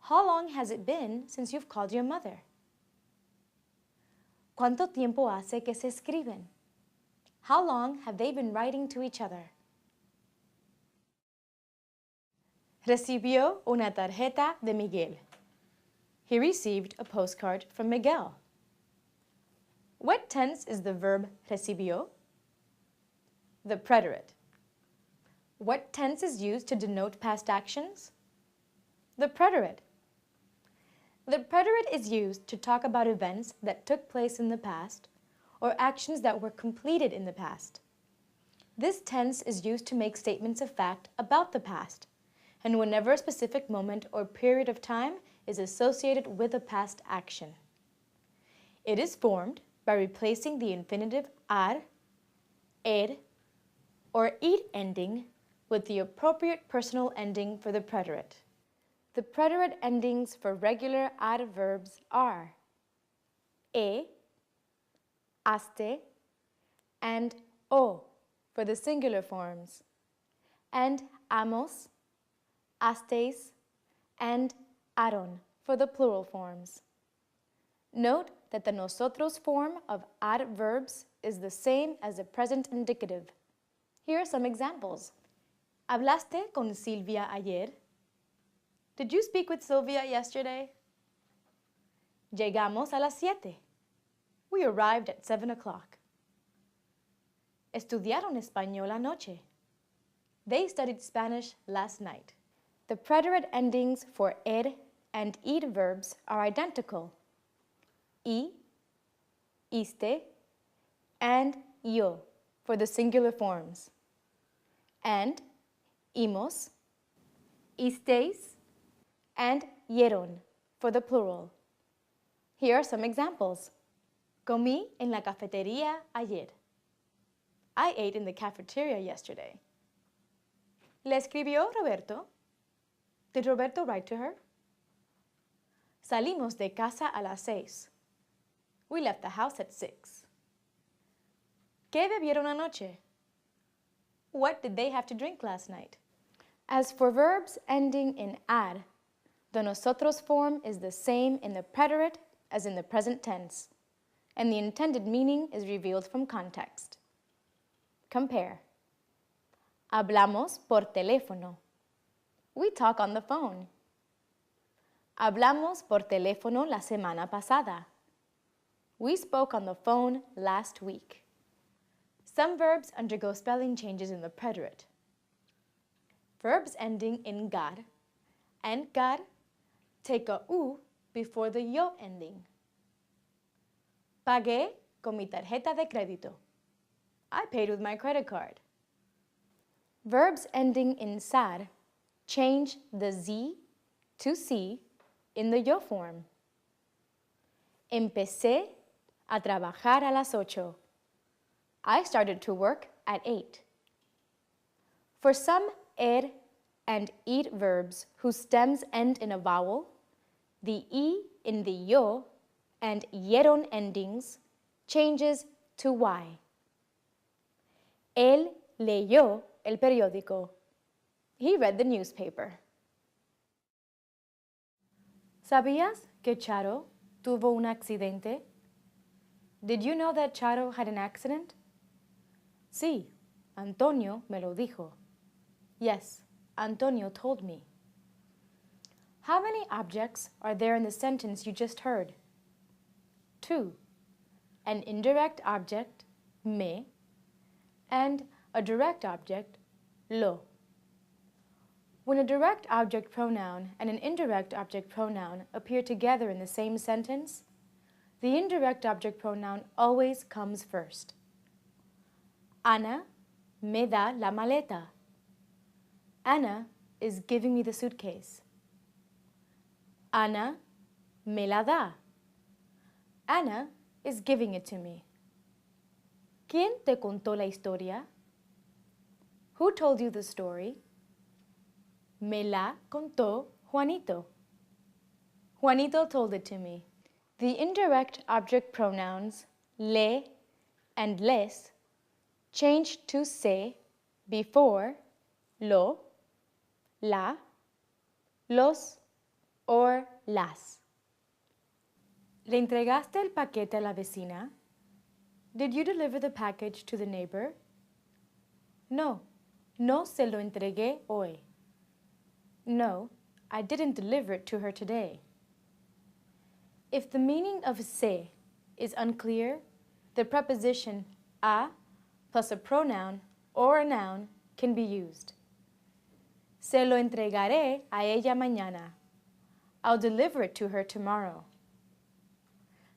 How long has it been since you've called your mother? ¿Cuánto tiempo hace que se escriben? How long have they been writing to each other? Recibió una tarjeta de Miguel. He received a postcard from Miguel. What tense is the verb recibió? The preterite. What tense is used to denote past actions? The preterite. The preterite is used to talk about events that took place in the past or actions that were completed in the past. This tense is used to make statements of fact about the past, and whenever a specific moment or period of time is associated with a past action. It is formed by replacing the infinitive ar, ed, or id ending with the appropriate personal ending for the preterite. The preterite endings for regular adverbs are e, aste, and o for the singular forms, and amos, astes, and aron for the plural forms. Note that the nosotros form of adverbs is the same as the present indicative. Here are some examples. ¿Hablaste con Silvia ayer? Did you speak with Sylvia yesterday? Llegamos a las 7. We arrived at 7 o'clock. Estudiaron español anoche. They studied Spanish last night. The preterite endings for ed and id verbs are identical. I, iste, and yo for the singular forms, and imos, isteis, and yeron for the plural. Here are some examples. Comí en la cafetería ayer. I ate in the cafeteria yesterday. ¿Le escribió Roberto? Did Roberto write to her? Salimos de casa a las 6. We left the house at 6. ¿Qué bebieron anoche? What did they have to drink last night? As for verbs ending in ad, the nosotros form is the same in the preterite as in the present tense, and the intended meaning is revealed from context. Compare. Hablamos por teléfono. We talk on the phone. Hablamos por teléfono la semana pasada. We spoke on the phone last week. Some verbs undergo spelling changes in the preterite. Verbs ending in gar and gar take a u before the yo ending. Pagué con mi tarjeta de crédito. I paid with my credit card. Verbs ending in sar change the Z to C in the yo form. Empecé a trabajar a las 8. I started to work at 8. For some er and id verbs whose stems end in a vowel, the E in the yo and yeron endings changes to Y. Él leyó el periódico. He read the newspaper. ¿Sabías que Charo tuvo un accidente? Did you know that Charo had an accident? Sí, Antonio me lo dijo. Yes, Antonio told me. How many objects are there in the sentence you just heard? 2. An indirect object, me, and a direct object, lo. When a direct object pronoun and an indirect object pronoun appear together in the same sentence, the indirect object pronoun always comes first. Ana me da la maleta. Anna is giving me the suitcase. Ana me la da. Anna is giving it to me. ¿Quién te contó la historia? Who told you the story? Me la contó Juanito. Juanito told it to me. The indirect object pronouns le and les change to se before lo, la, los, or las. ¿Le entregaste el paquete a la vecina? Did you deliver the package to the neighbor? No, no se lo entregué hoy. No, I didn't deliver it to her today. If the meaning of se is unclear, the preposition a plus a pronoun or a noun can be used. Se lo entregaré a ella mañana. I'll deliver it to her tomorrow.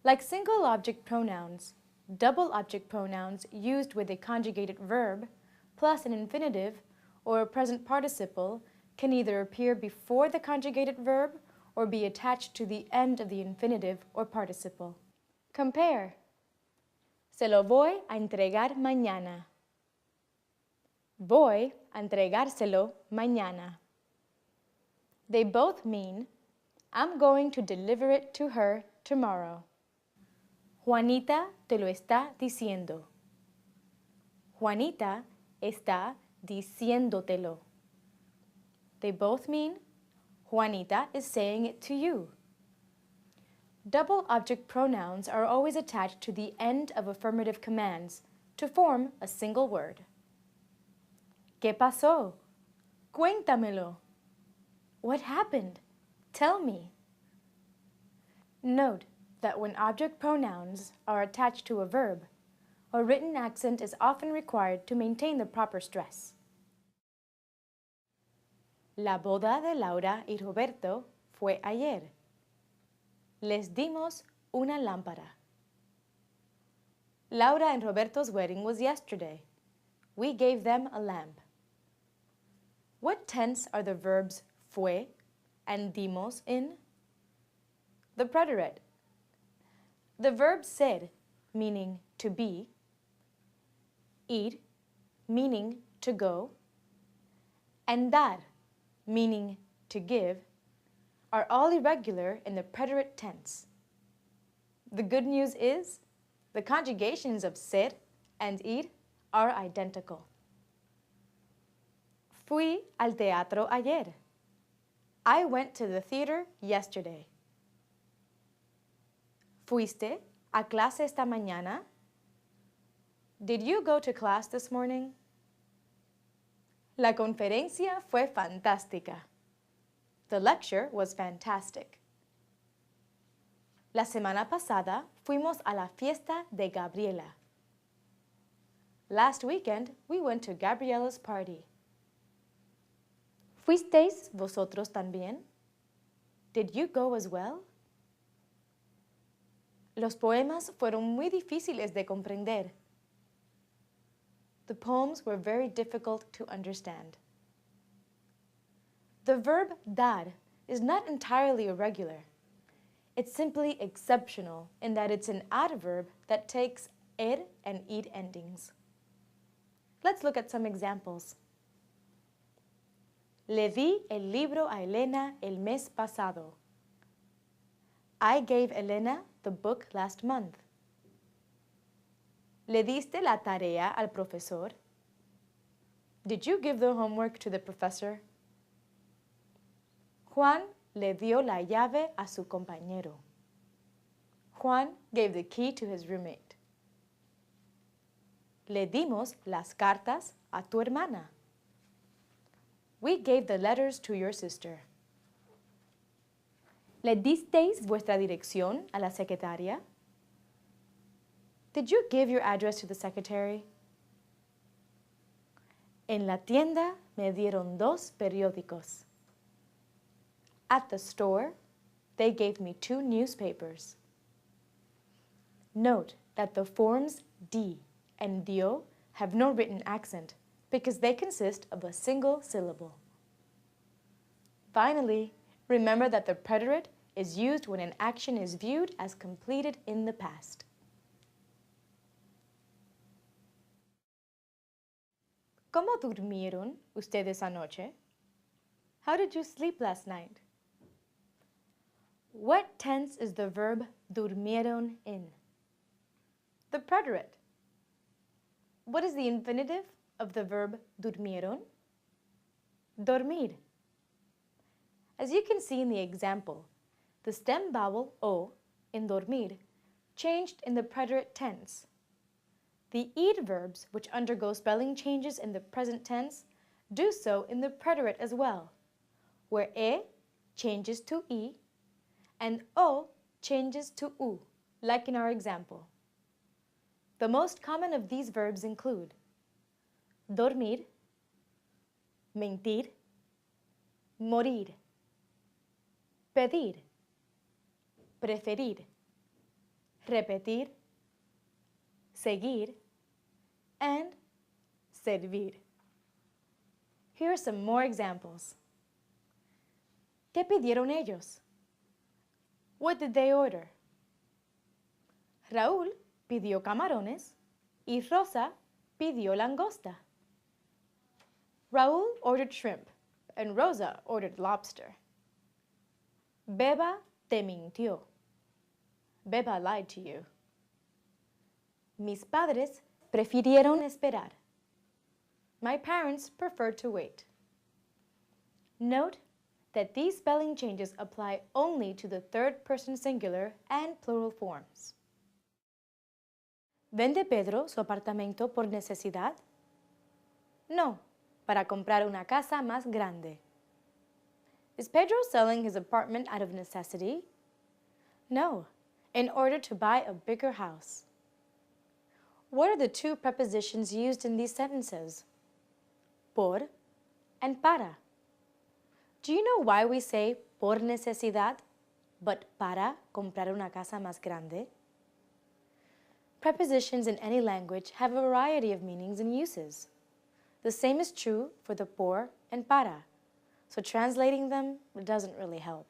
Like single object pronouns, double object pronouns used with a conjugated verb plus an infinitive or a present participle can either appear before the conjugated verb or be attached to the end of the infinitive or participle. Compare. Se lo voy a entregar mañana. Voy a entregárselo mañana. They both mean I'm going to deliver it to her tomorrow. Juanita te lo está diciendo. Juanita está diciéndotelo. They both mean Juanita is saying it to you. Double object pronouns are always attached to the end of affirmative commands to form a single word. ¿Qué pasó? Cuéntamelo. What happened? Tell me. Note that when object pronouns are attached to a verb, a written accent is often required to maintain the proper stress. La boda de Laura y Roberto fue ayer. Les dimos una lámpara. Laura and Roberto's wedding was yesterday. We gave them a lamp. What tense are the verbs fue and dimos in? The preterite. The verb ser, meaning to be, ir, meaning to go, and dar, meaning to give, are all irregular in the preterite tense. The good news is, the conjugations of ser and ir are identical. Fui al teatro ayer. I went to the theater yesterday. ¿Fuiste a clase esta mañana? Did you go to class this morning? La conferencia fue fantástica. The lecture was fantastic. La semana pasada fuimos a la fiesta de Gabriela. Last weekend we went to Gabriela's party. ¿Fuisteis vosotros también? Did you go as well? Los poemas fueron muy difíciles de comprender. the poems were very difficult to understand. The verb dar is not entirely irregular. It's simply exceptional in that it's an adverb that takes er and id endings. Let's look at some examples. Le di el libro a Elena el mes pasado. I gave Elena the book last month. ¿Le diste la tarea al profesor? Did you give the homework to the professor? Juan le dio la llave a su compañero. Juan gave the key to his roommate. Le dimos las cartas a tu hermana. We gave the letters to your sister. ¿Le disteis vuestra dirección a la secretaria? Did you give your address to the secretary? En la tienda me dieron 2 periódicos. At the store, they gave me 2 newspapers. Note that the forms di and dio have no written accent because they consist of a single syllable. Finally, remember that the preterite is used when an action is viewed as completed in the past. ¿Cómo durmieron ustedes anoche? How did you sleep last night? What tense is the verb durmieron in? The preterite. What is the infinitive of the verb durmieron? Dormir. As you can see in the example, the stem vowel o in dormir changed in the preterite tense. The id verbs, which undergo spelling changes in the present tense, do so in the preterite as well, where e changes to I and o changes to u, like in our example. The most common of these verbs include dormir, mentir, morir, pedir, preferir, repetir, seguir, and servir. Here are some more examples. ¿Qué pidieron ellos? What did they order? Raúl pidió camarones y Rosa pidió langosta. Raúl ordered shrimp and Rosa ordered lobster. Beba te mintió. Beba lied to you. Mis padres prefirieron esperar. My parents preferred to wait. Note that these spelling changes apply only to the third-person singular and plural forms. ¿Vende Pedro su apartamento por necesidad? No, para comprar una casa más grande. Is Pedro selling his apartment out of necessity? No, in order to buy a bigger house. What are the 2 prepositions used in these sentences? Por and para. Do you know why we say por necesidad, but para comprar una casa más grande? Prepositions in any language have a variety of meanings and uses. The same is true for the por and para, so translating them doesn't really help.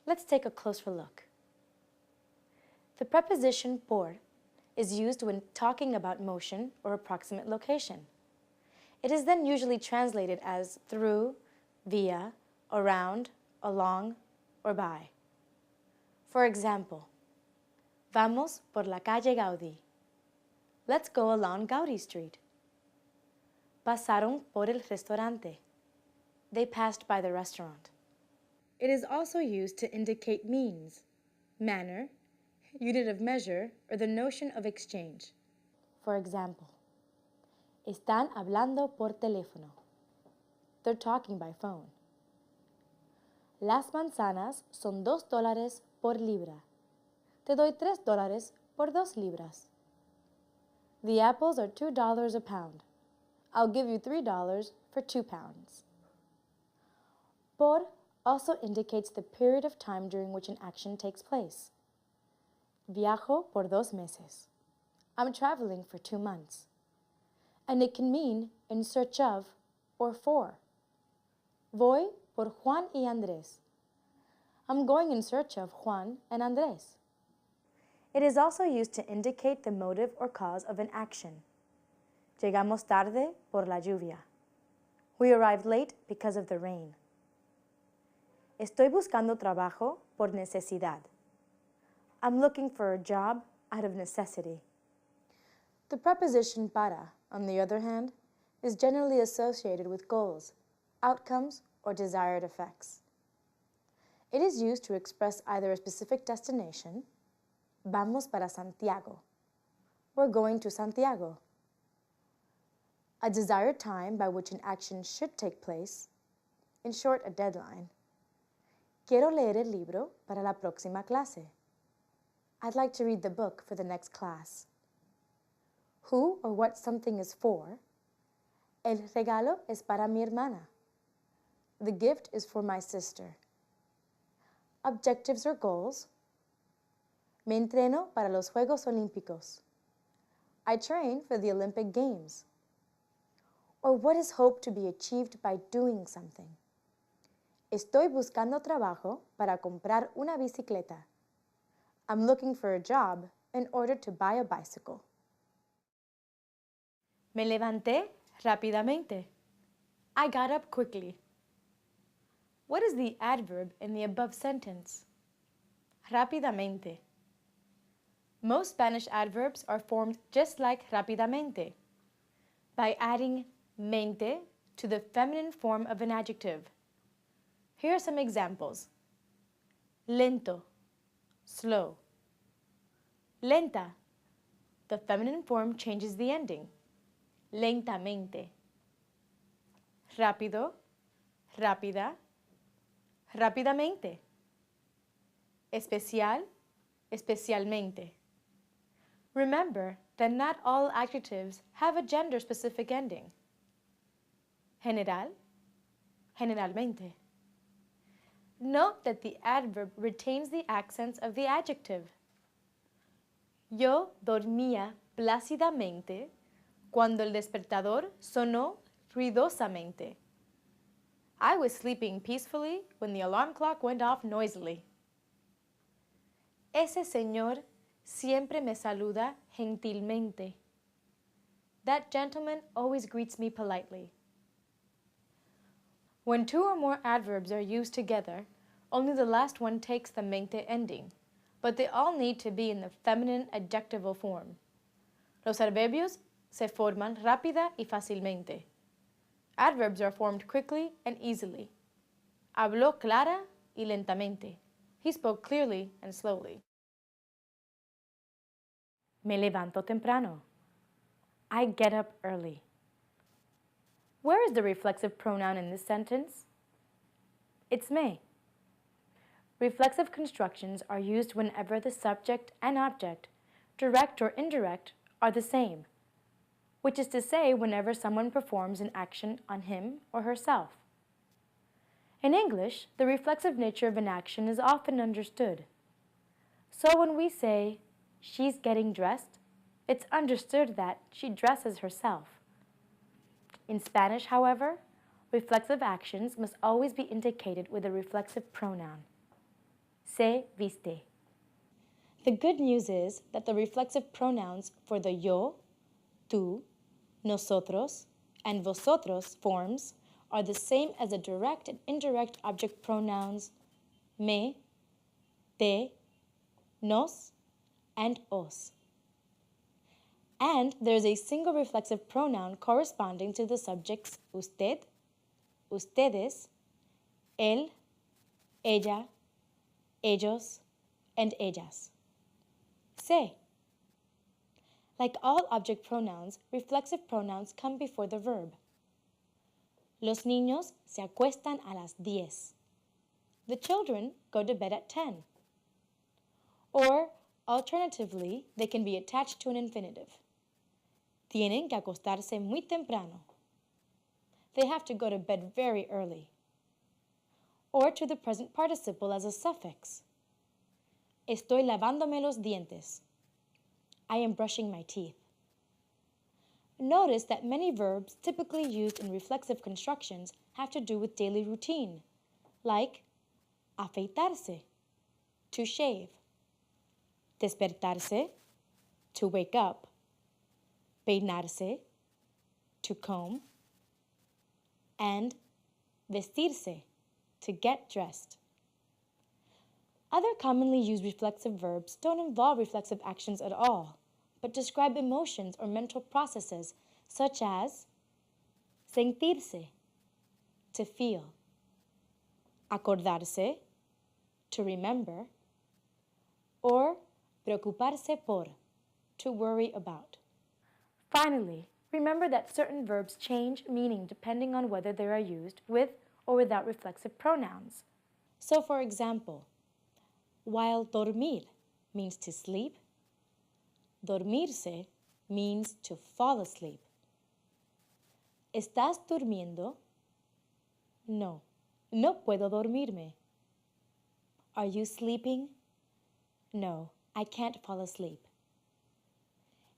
Let's take a closer look. The preposition por is used when talking about motion or approximate location. It is then usually translated as through, via, around, along, or by. For example, vamos por la calle Gaudí. Let's go along Gaudí Street. Pasaron por el restaurante. They passed by the restaurant. It is also used to indicate means, manner, unit of measure, or the notion of exchange. For example, están hablando por teléfono. They're talking by phone. Las manzanas son $2 por libra. Te doy $3 por 2 libras. The apples are $2 a pound. I'll give you $3 for 2 pounds. Por also indicates the period of time during which an action takes place. Viajo por 2 meses. I'm traveling for 2 months. and it can mean in search of or for. Voy por Juan y Andrés. I'm going in search of Juan and Andrés. It is also used to indicate the motive or cause of an action. Llegamos tarde por la lluvia. We arrived late because of the rain. Estoy buscando trabajo por necesidad. I'm looking for a job out of necessity. The preposition para, on the other hand, is generally associated with goals, outcomes, or desired effects. It is used to express either a specific destination, vamos para Santiago, we're going to Santiago, a desired time by which an action should take place, in short, a deadline. Quiero leer el libro para la próxima clase. I'd like to read the book for the next class. Who or what something is for. El regalo es para mi hermana. The gift is for my sister. Objectives or goals. Me entreno para los Juegos Olímpicos. I train for the Olympic Games. Or what is hoped to be achieved by doing something. Estoy buscando trabajo para comprar una bicicleta. I'm looking for a job in order to buy a bicycle. Me levanté rápidamente. I got up quickly. What is the adverb in the above sentence? Rápidamente. Most Spanish adverbs are formed just like rápidamente, by adding mente to the feminine form of an adjective. Here are some examples. Lento, slow. Lenta, the feminine form changes the ending. Lentamente. Rápido, rápida, rápidamente. Especial, especialmente. Remember that not all adjectives have a gender-specific ending. General, generalmente. Note that the adverb retains the accents of the adjective. Yo dormía plácidamente cuando el despertador sonó ruidosamente. I was sleeping peacefully when the alarm clock went off noisily. Ese señor siempre me saluda gentilmente. That gentleman always greets me politely. When two or more adverbs are used together, only the last one takes the mente ending, but they all need to be in the feminine adjectival form. Los adverbios se forman rápida y fácilmente. Adverbs are formed quickly and easily. Habló clara y lentamente. He spoke clearly and slowly. Me levanto temprano. I get up early. Where is the reflexive pronoun in this sentence? It's me. Reflexive constructions are used whenever the subject and object, direct or indirect, are the same, which is to say whenever someone performs an action on him or herself. In English, the reflexive nature of an action is often understood. So when we say, she's getting dressed, it's understood that she dresses herself. In Spanish, however, reflexive actions must always be indicated with a reflexive pronoun. Se viste. The good news is that the reflexive pronouns for the yo, tú, nosotros, and vosotros forms are the same as the direct and indirect object pronouns me, te, nos, and os. And there is a single reflexive pronoun corresponding to the subjects usted, ustedes, él, ella, ellos, and ellas. Se. Like all object pronouns, reflexive pronouns come before the verb. Los niños se acuestan a las 10. The children go to bed at 10. Or, alternatively, they can be attached to an infinitive. Tienen que acostarse muy temprano. They have to go to bed very early. Or to the present participle as a suffix. Estoy lavándome los dientes. I am brushing my teeth. Notice that many verbs typically used in reflexive constructions have to do with daily routine, like afeitarse, to shave, despertarse, to wake up, peinarse, to comb, and vestirse, to get dressed. Other commonly used reflexive verbs don't involve reflexive actions at all, but describe emotions or mental processes such as sentirse, to feel, acordarse, to remember, or preocuparse por, to worry about. Finally, remember that certain verbs change meaning depending on whether they are used with or without reflexive pronouns. So, for example, while dormir means to sleep, dormirse means to fall asleep. ¿Estás durmiendo? No, no puedo dormirme. Are you sleeping? No, I can't fall asleep.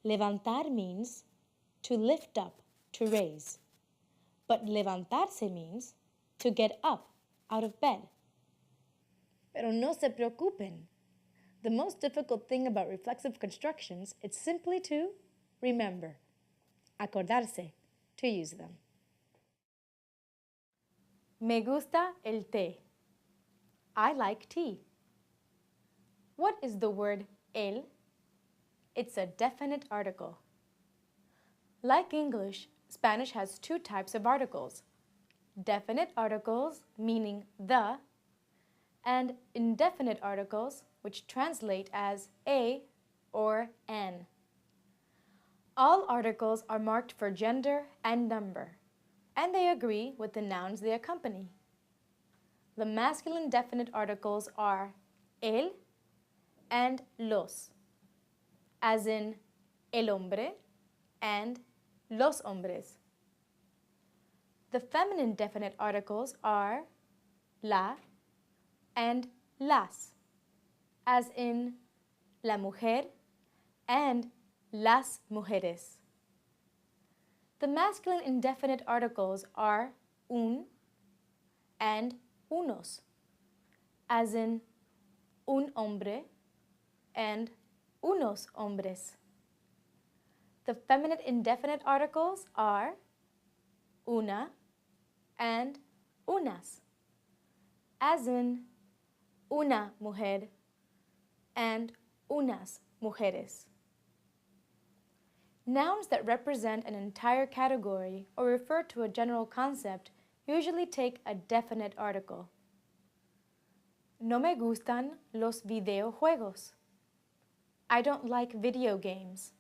Levantar means to lift up, to raise. But levantarse means to get up, out of bed. Pero no se preocupen. The most difficult thing about reflexive constructions is simply to remember, acordarse, to use them. Me gusta el té. I like tea. What is the word el? It's a definite article. Like English, Spanish has two types of articles. Definite articles, meaning the, and indefinite articles, which translate as a or an. All articles are marked for gender and number, and they agree with the nouns they accompany. The masculine definite articles are el and los, as in el hombre and los hombres. The feminine definite articles are la and las, as in la mujer and las mujeres. The masculine indefinite articles are un and unos, as in un hombre and unos hombres. The feminine indefinite articles are una and unas, as in una mujer and unas mujeres. Nouns that represent an entire category or refer to a general concept usually take a definite article. No me gustan los videojuegos. I don't like video games.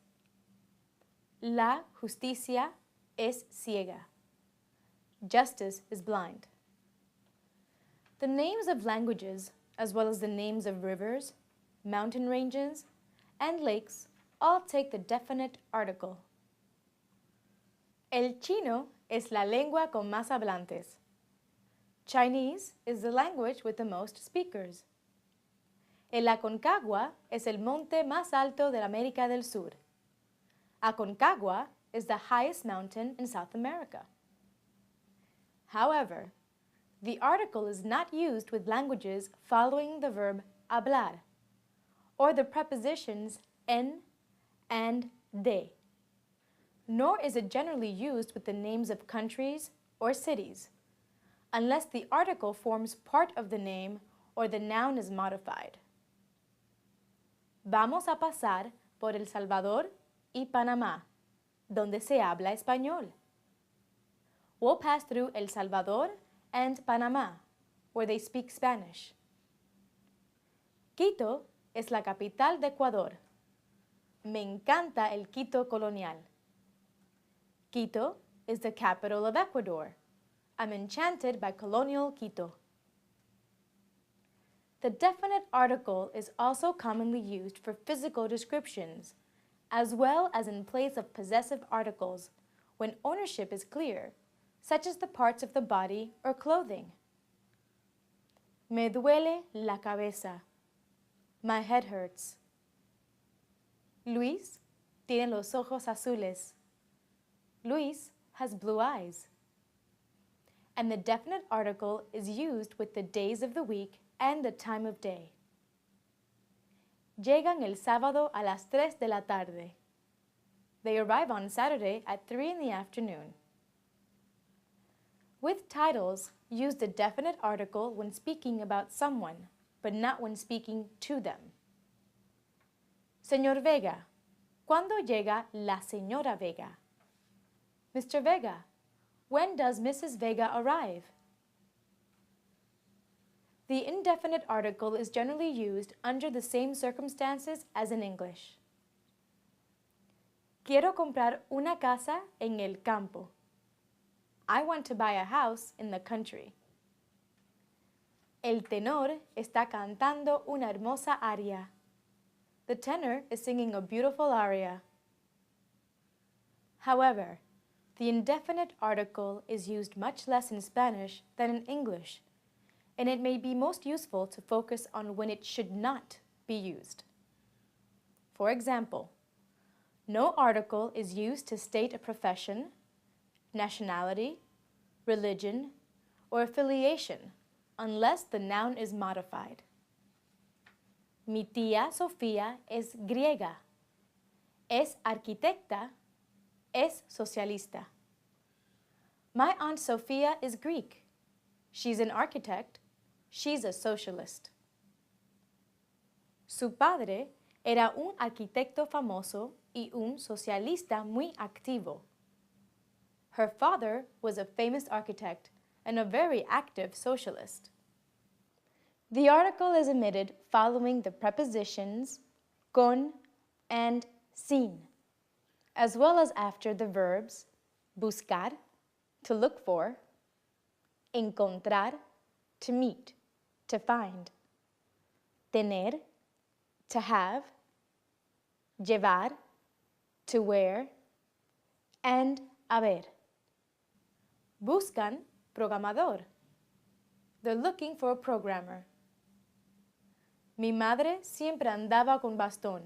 La justicia es ciega. Justice is blind. The names of languages, as well as the names of rivers, mountain ranges, and lakes, all take the definite article. El chino es la lengua con más hablantes. Chinese is the language with the most speakers. El Aconcagua es el monte más alto de América del Sur. Aconcagua is the highest mountain in South America. However, the article is not used with languages following the verb hablar, or the prepositions en and de, nor is it generally used with the names of countries or cities, unless the article forms part of the name or the noun is modified. Vamos a pasar por El Salvador y Panamá, donde se habla español. We'll pass through El Salvador and Panamá, where they speak Spanish. Quito es la capital de Ecuador. Me encanta el Quito colonial. Quito is the capital of Ecuador. I'm enchanted by colonial Quito. The definite article is also commonly used for physical descriptions, as well as in place of possessive articles, when ownership is clear, such as the parts of the body or clothing. Me duele la cabeza. My head hurts. Luis tiene los ojos azules. Luis has blue eyes. And the definite article is used with the days of the week and the time of day. Llegan el sábado a las 3 de la tarde. They arrive on Saturday at 3 in the afternoon. With titles, use the definite article when speaking about someone, but not when speaking to them. Señor Vega, ¿cuándo llega la señora Vega? Mr. Vega, when does Mrs. Vega arrive? The indefinite article is generally used under the same circumstances as in English. Quiero comprar una casa en el campo. I want to buy a house in the country. El tenor está cantando una hermosa aria. The tenor is singing a beautiful aria. However, the indefinite article is used much less in Spanish than in English, and it may be most useful to focus on when it should not be used. For example, no article is used to state a profession, nationality, religion, or affiliation unless the noun is modified. Mi tía Sofía es griega, es arquitecta, es socialista. My Aunt Sophia is Greek. She's an architect. She's a socialist. Su padre era un arquitecto famoso y un socialista muy activo. Her father was a famous architect and a very active socialist. The article is omitted following the prepositions con and sin, as well as after the verbs buscar, to look for, encontrar, to meet, to find, tener, to have, llevar, to wear, and haber. Buscan programador. They're looking for a programmer. Mi madre siempre andaba con bastón.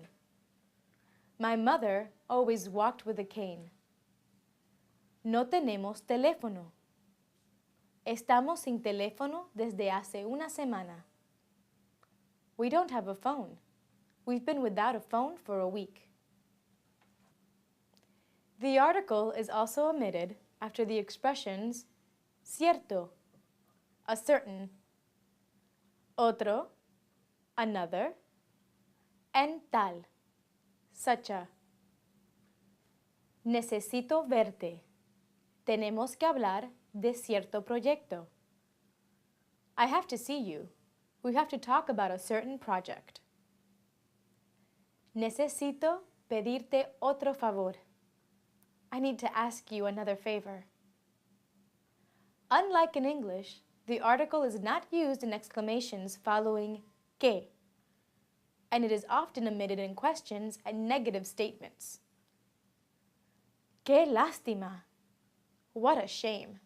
My mother always walked with a cane. No tenemos teléfono. Estamos sin teléfono desde hace una semana. We don't have a phone. We've been without a phone for a week. The article is also omitted after the expressions cierto, a certain, otro, another, and tal, such a. Necesito verte. Tenemos que hablar de cierto proyecto. I have to see you. We have to talk about a certain project. Necesito pedirte otro favor. I need to ask you another favor. Unlike in English, the article is not used in exclamations following que, and it is often omitted in questions and negative statements. Qué lástima! What a shame!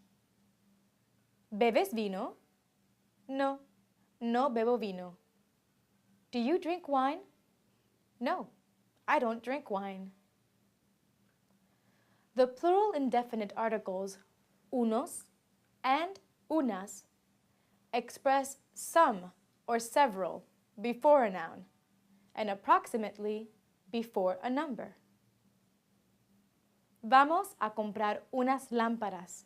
¿Bebes vino? No, no bebo vino. Do you drink wine? No, I don't drink wine. The plural indefinite articles unos and unas express some or several before a noun and approximately before a number. Vamos a comprar unas lámparas.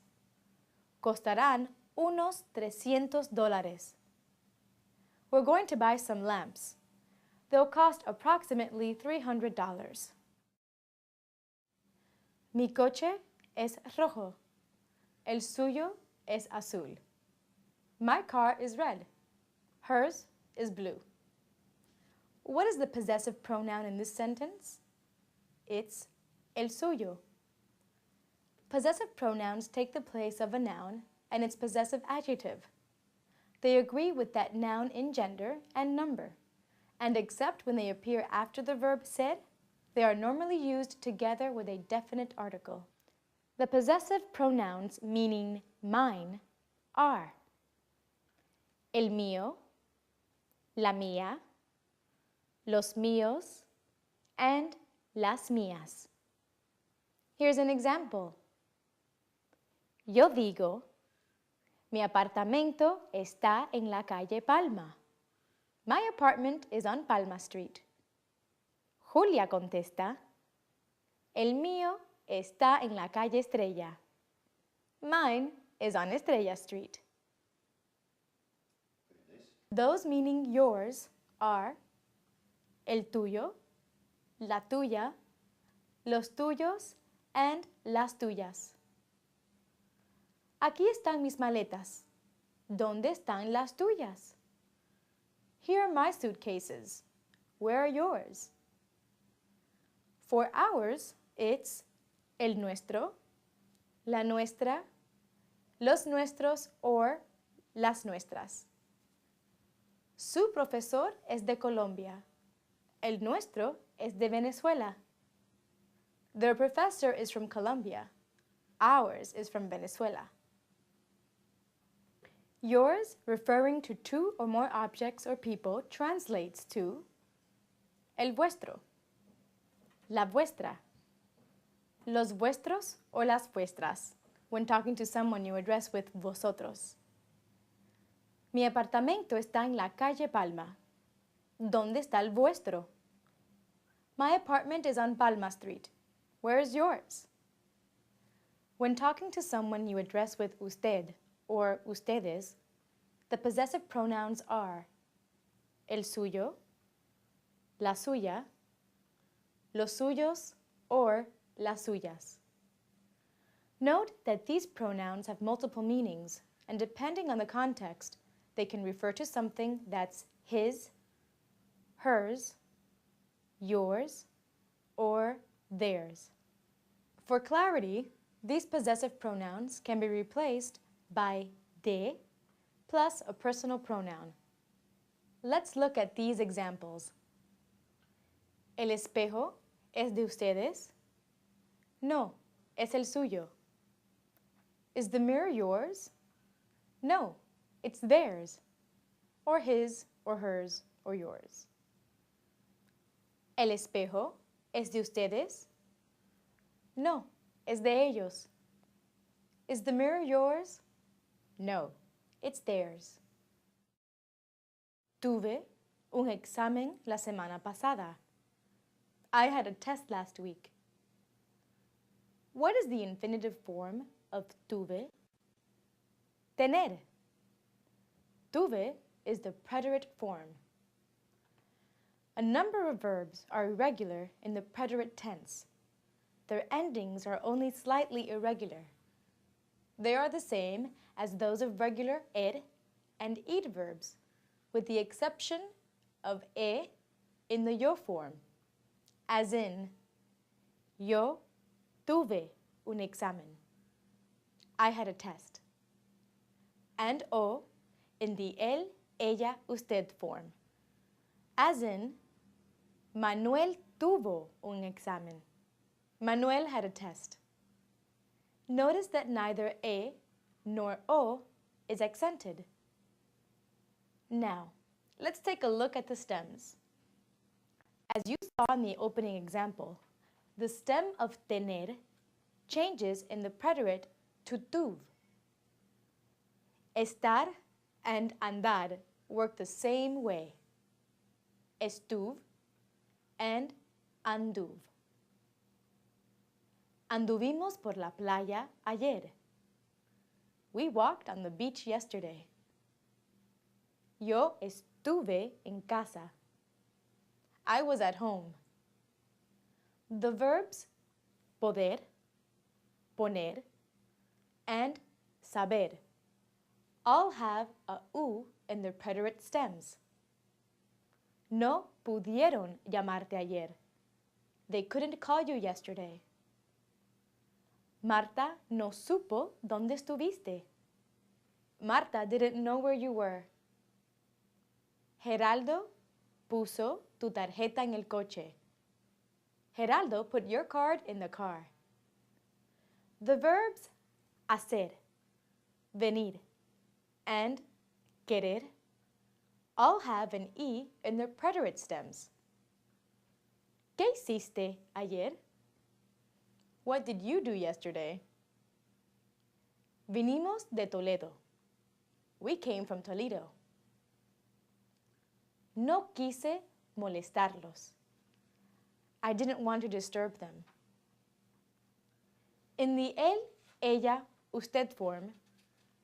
Costarán unos $300. We're going to buy some lamps. They'll cost approximately $300. Mi coche es rojo. El suyo es azul. My car is red. Hers is blue. What is the possessive pronoun in this sentence? It's el suyo. Possessive pronouns take the place of a noun and its possessive adjective. They agree with that noun in gender and number, and except when they appear after the verb ser, they are normally used together with a definite article. The possessive pronouns meaning mine are el mío, la mía, los míos, and las mías. Here's an example. Yo digo, mi apartamento está en la calle Palma. My apartment is on Palma Street. Julia contesta, el mío está en la calle Estrella. Mine is on Estrella Street. Those meaning yours are el tuyo, la tuya, los tuyos, and las tuyas. Aquí están mis maletas. ¿Dónde están las tuyas? Here are my suitcases. Where are yours? For ours, it's el nuestro, la nuestra, los nuestros, or las nuestras. Su profesor es de Colombia. El nuestro es de Venezuela. Their professor is from Colombia. Ours is from Venezuela. Yours, referring to two or more objects or people, translates to el vuestro, la vuestra, los vuestros o las vuestras, when talking to someone you address with vosotros. Mi apartamento está en la calle Palma. ¿Dónde está el vuestro? My apartment is on Palma Street. Where is yours? When talking to someone you address with usted or ustedes, the possessive pronouns are el suyo, la suya, los suyos, or las suyas. Note that these pronouns have multiple meanings, and depending on the context, they can refer to something that's his, hers, yours, or theirs. For clarity, these possessive pronouns can be replaced by de plus a personal pronoun. Let's look at these examples. ¿El espejo es de ustedes? No, es el suyo. Is the mirror yours? No, it's theirs, or his, or hers, or yours. ¿El espejo es de ustedes? No, es de ellos. Is the mirror yours? No, it's theirs. Tuve un examen la semana pasada. I had a test last week. What is the infinitive form of tuve? Tener. Tuve is the preterite form. A number of verbs are irregular in the preterite tense. Their endings are only slightly irregular. They are the same as those of regular er and id verbs, with the exception of e in the yo form, as in, yo tuve un examen. I had a test. And o in the él, ella, usted form, as in, Manuel tuvo un examen. Manuel had a test. Notice that neither e nor o is accented. Now, let's take a look at the stems. As you saw in the opening example, the stem of tener changes in the preterite to tuv. Estar and andar work the same way. Estuv and anduv. Anduvimos por la playa ayer. We walked on the beach yesterday. Yo estuve en casa. I was at home. The verbs poder, poner, and saber all have a u in their preterite stems. No pudieron llamarte ayer. They couldn't call you yesterday. Marta no supo dónde estuviste. Marta didn't know where you were. Geraldo puso tu tarjeta en el coche. Geraldo put your card in the car. The verbs hacer, venir, and querer all have an e in their preterite stems. ¿Qué hiciste ayer? What did you do yesterday? Vinimos de Toledo. We came from Toledo. No quise molestarlos. I didn't want to disturb them. In the él, ella, usted form,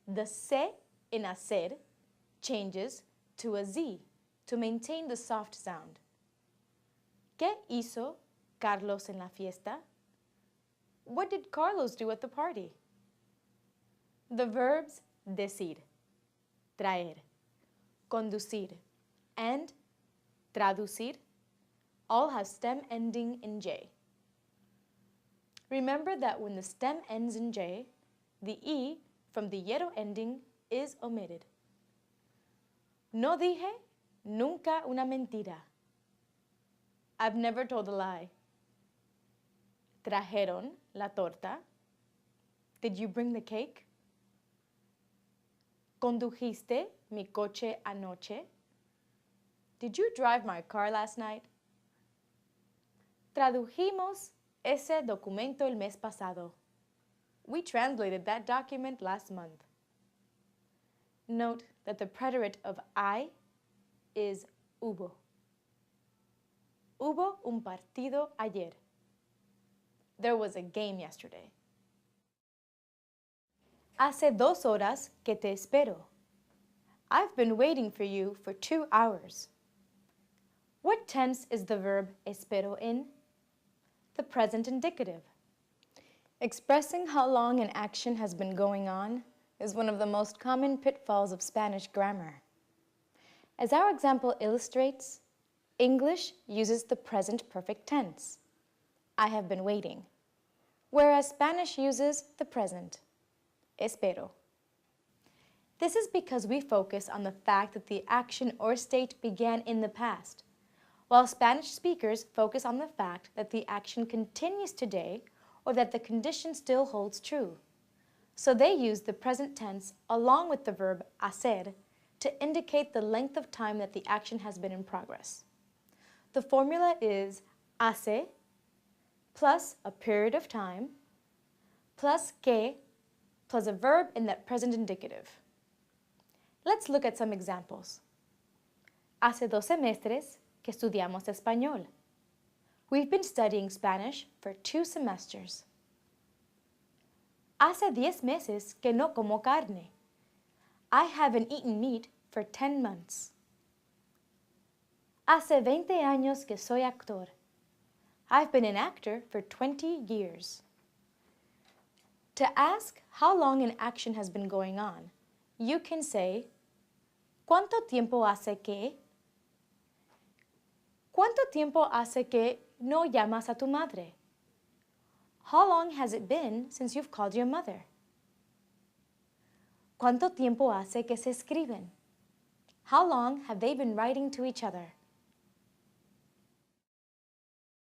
the se in hacer changes to a z to maintain the soft sound. ¿Qué hizo Carlos en la fiesta? What did Carlos do at the party? The verbs decir, traer, conducir, and traducir all have stem ending in J. Remember that when the stem ends in J, the E from the yero ending is omitted. No dije nunca una mentira. I've never told a lie. Trajeron la torta. Did you bring the cake? ¿Condujiste mi coche anoche? Did you drive my car last night? Tradujimos ese documento el mes pasado. We translated that document last month. Note that the preterite of I is hubo. Hubo un partido ayer. There was a game yesterday. Hace 2 horas que te espero. I've been waiting for you for 2 hours. What tense is the verb espero in? The present indicative. Expressing how long an action has been going on is one of the most common pitfalls of Spanish grammar. As our example illustrates, English uses the present perfect tense, I have been waiting, whereas Spanish uses the present, espero. This is because we focus on the fact that the action or state began in the past, while Spanish speakers focus on the fact that the action continues today or that the condition still holds true. So they use the present tense along with the verb hacer to indicate the length of time that the action has been in progress. The formula is hace plus a period of time plus que plus a verb in that present indicative. Let's look at some examples. Hace 2 semestres que estudiamos español. We've been studying Spanish for 2 semesters. Hace 10 meses que no como carne. I haven't eaten meat for 10 months. Hace 20 años que soy actor. I've been an actor for 20 years. To ask how long an action has been going on, you can say, ¿Cuánto tiempo hace que? ¿Cuánto tiempo hace que no llamas a tu madre? How long has it been since you've called your mother? ¿Cuánto tiempo hace que se escriben? How long have they been writing to each other?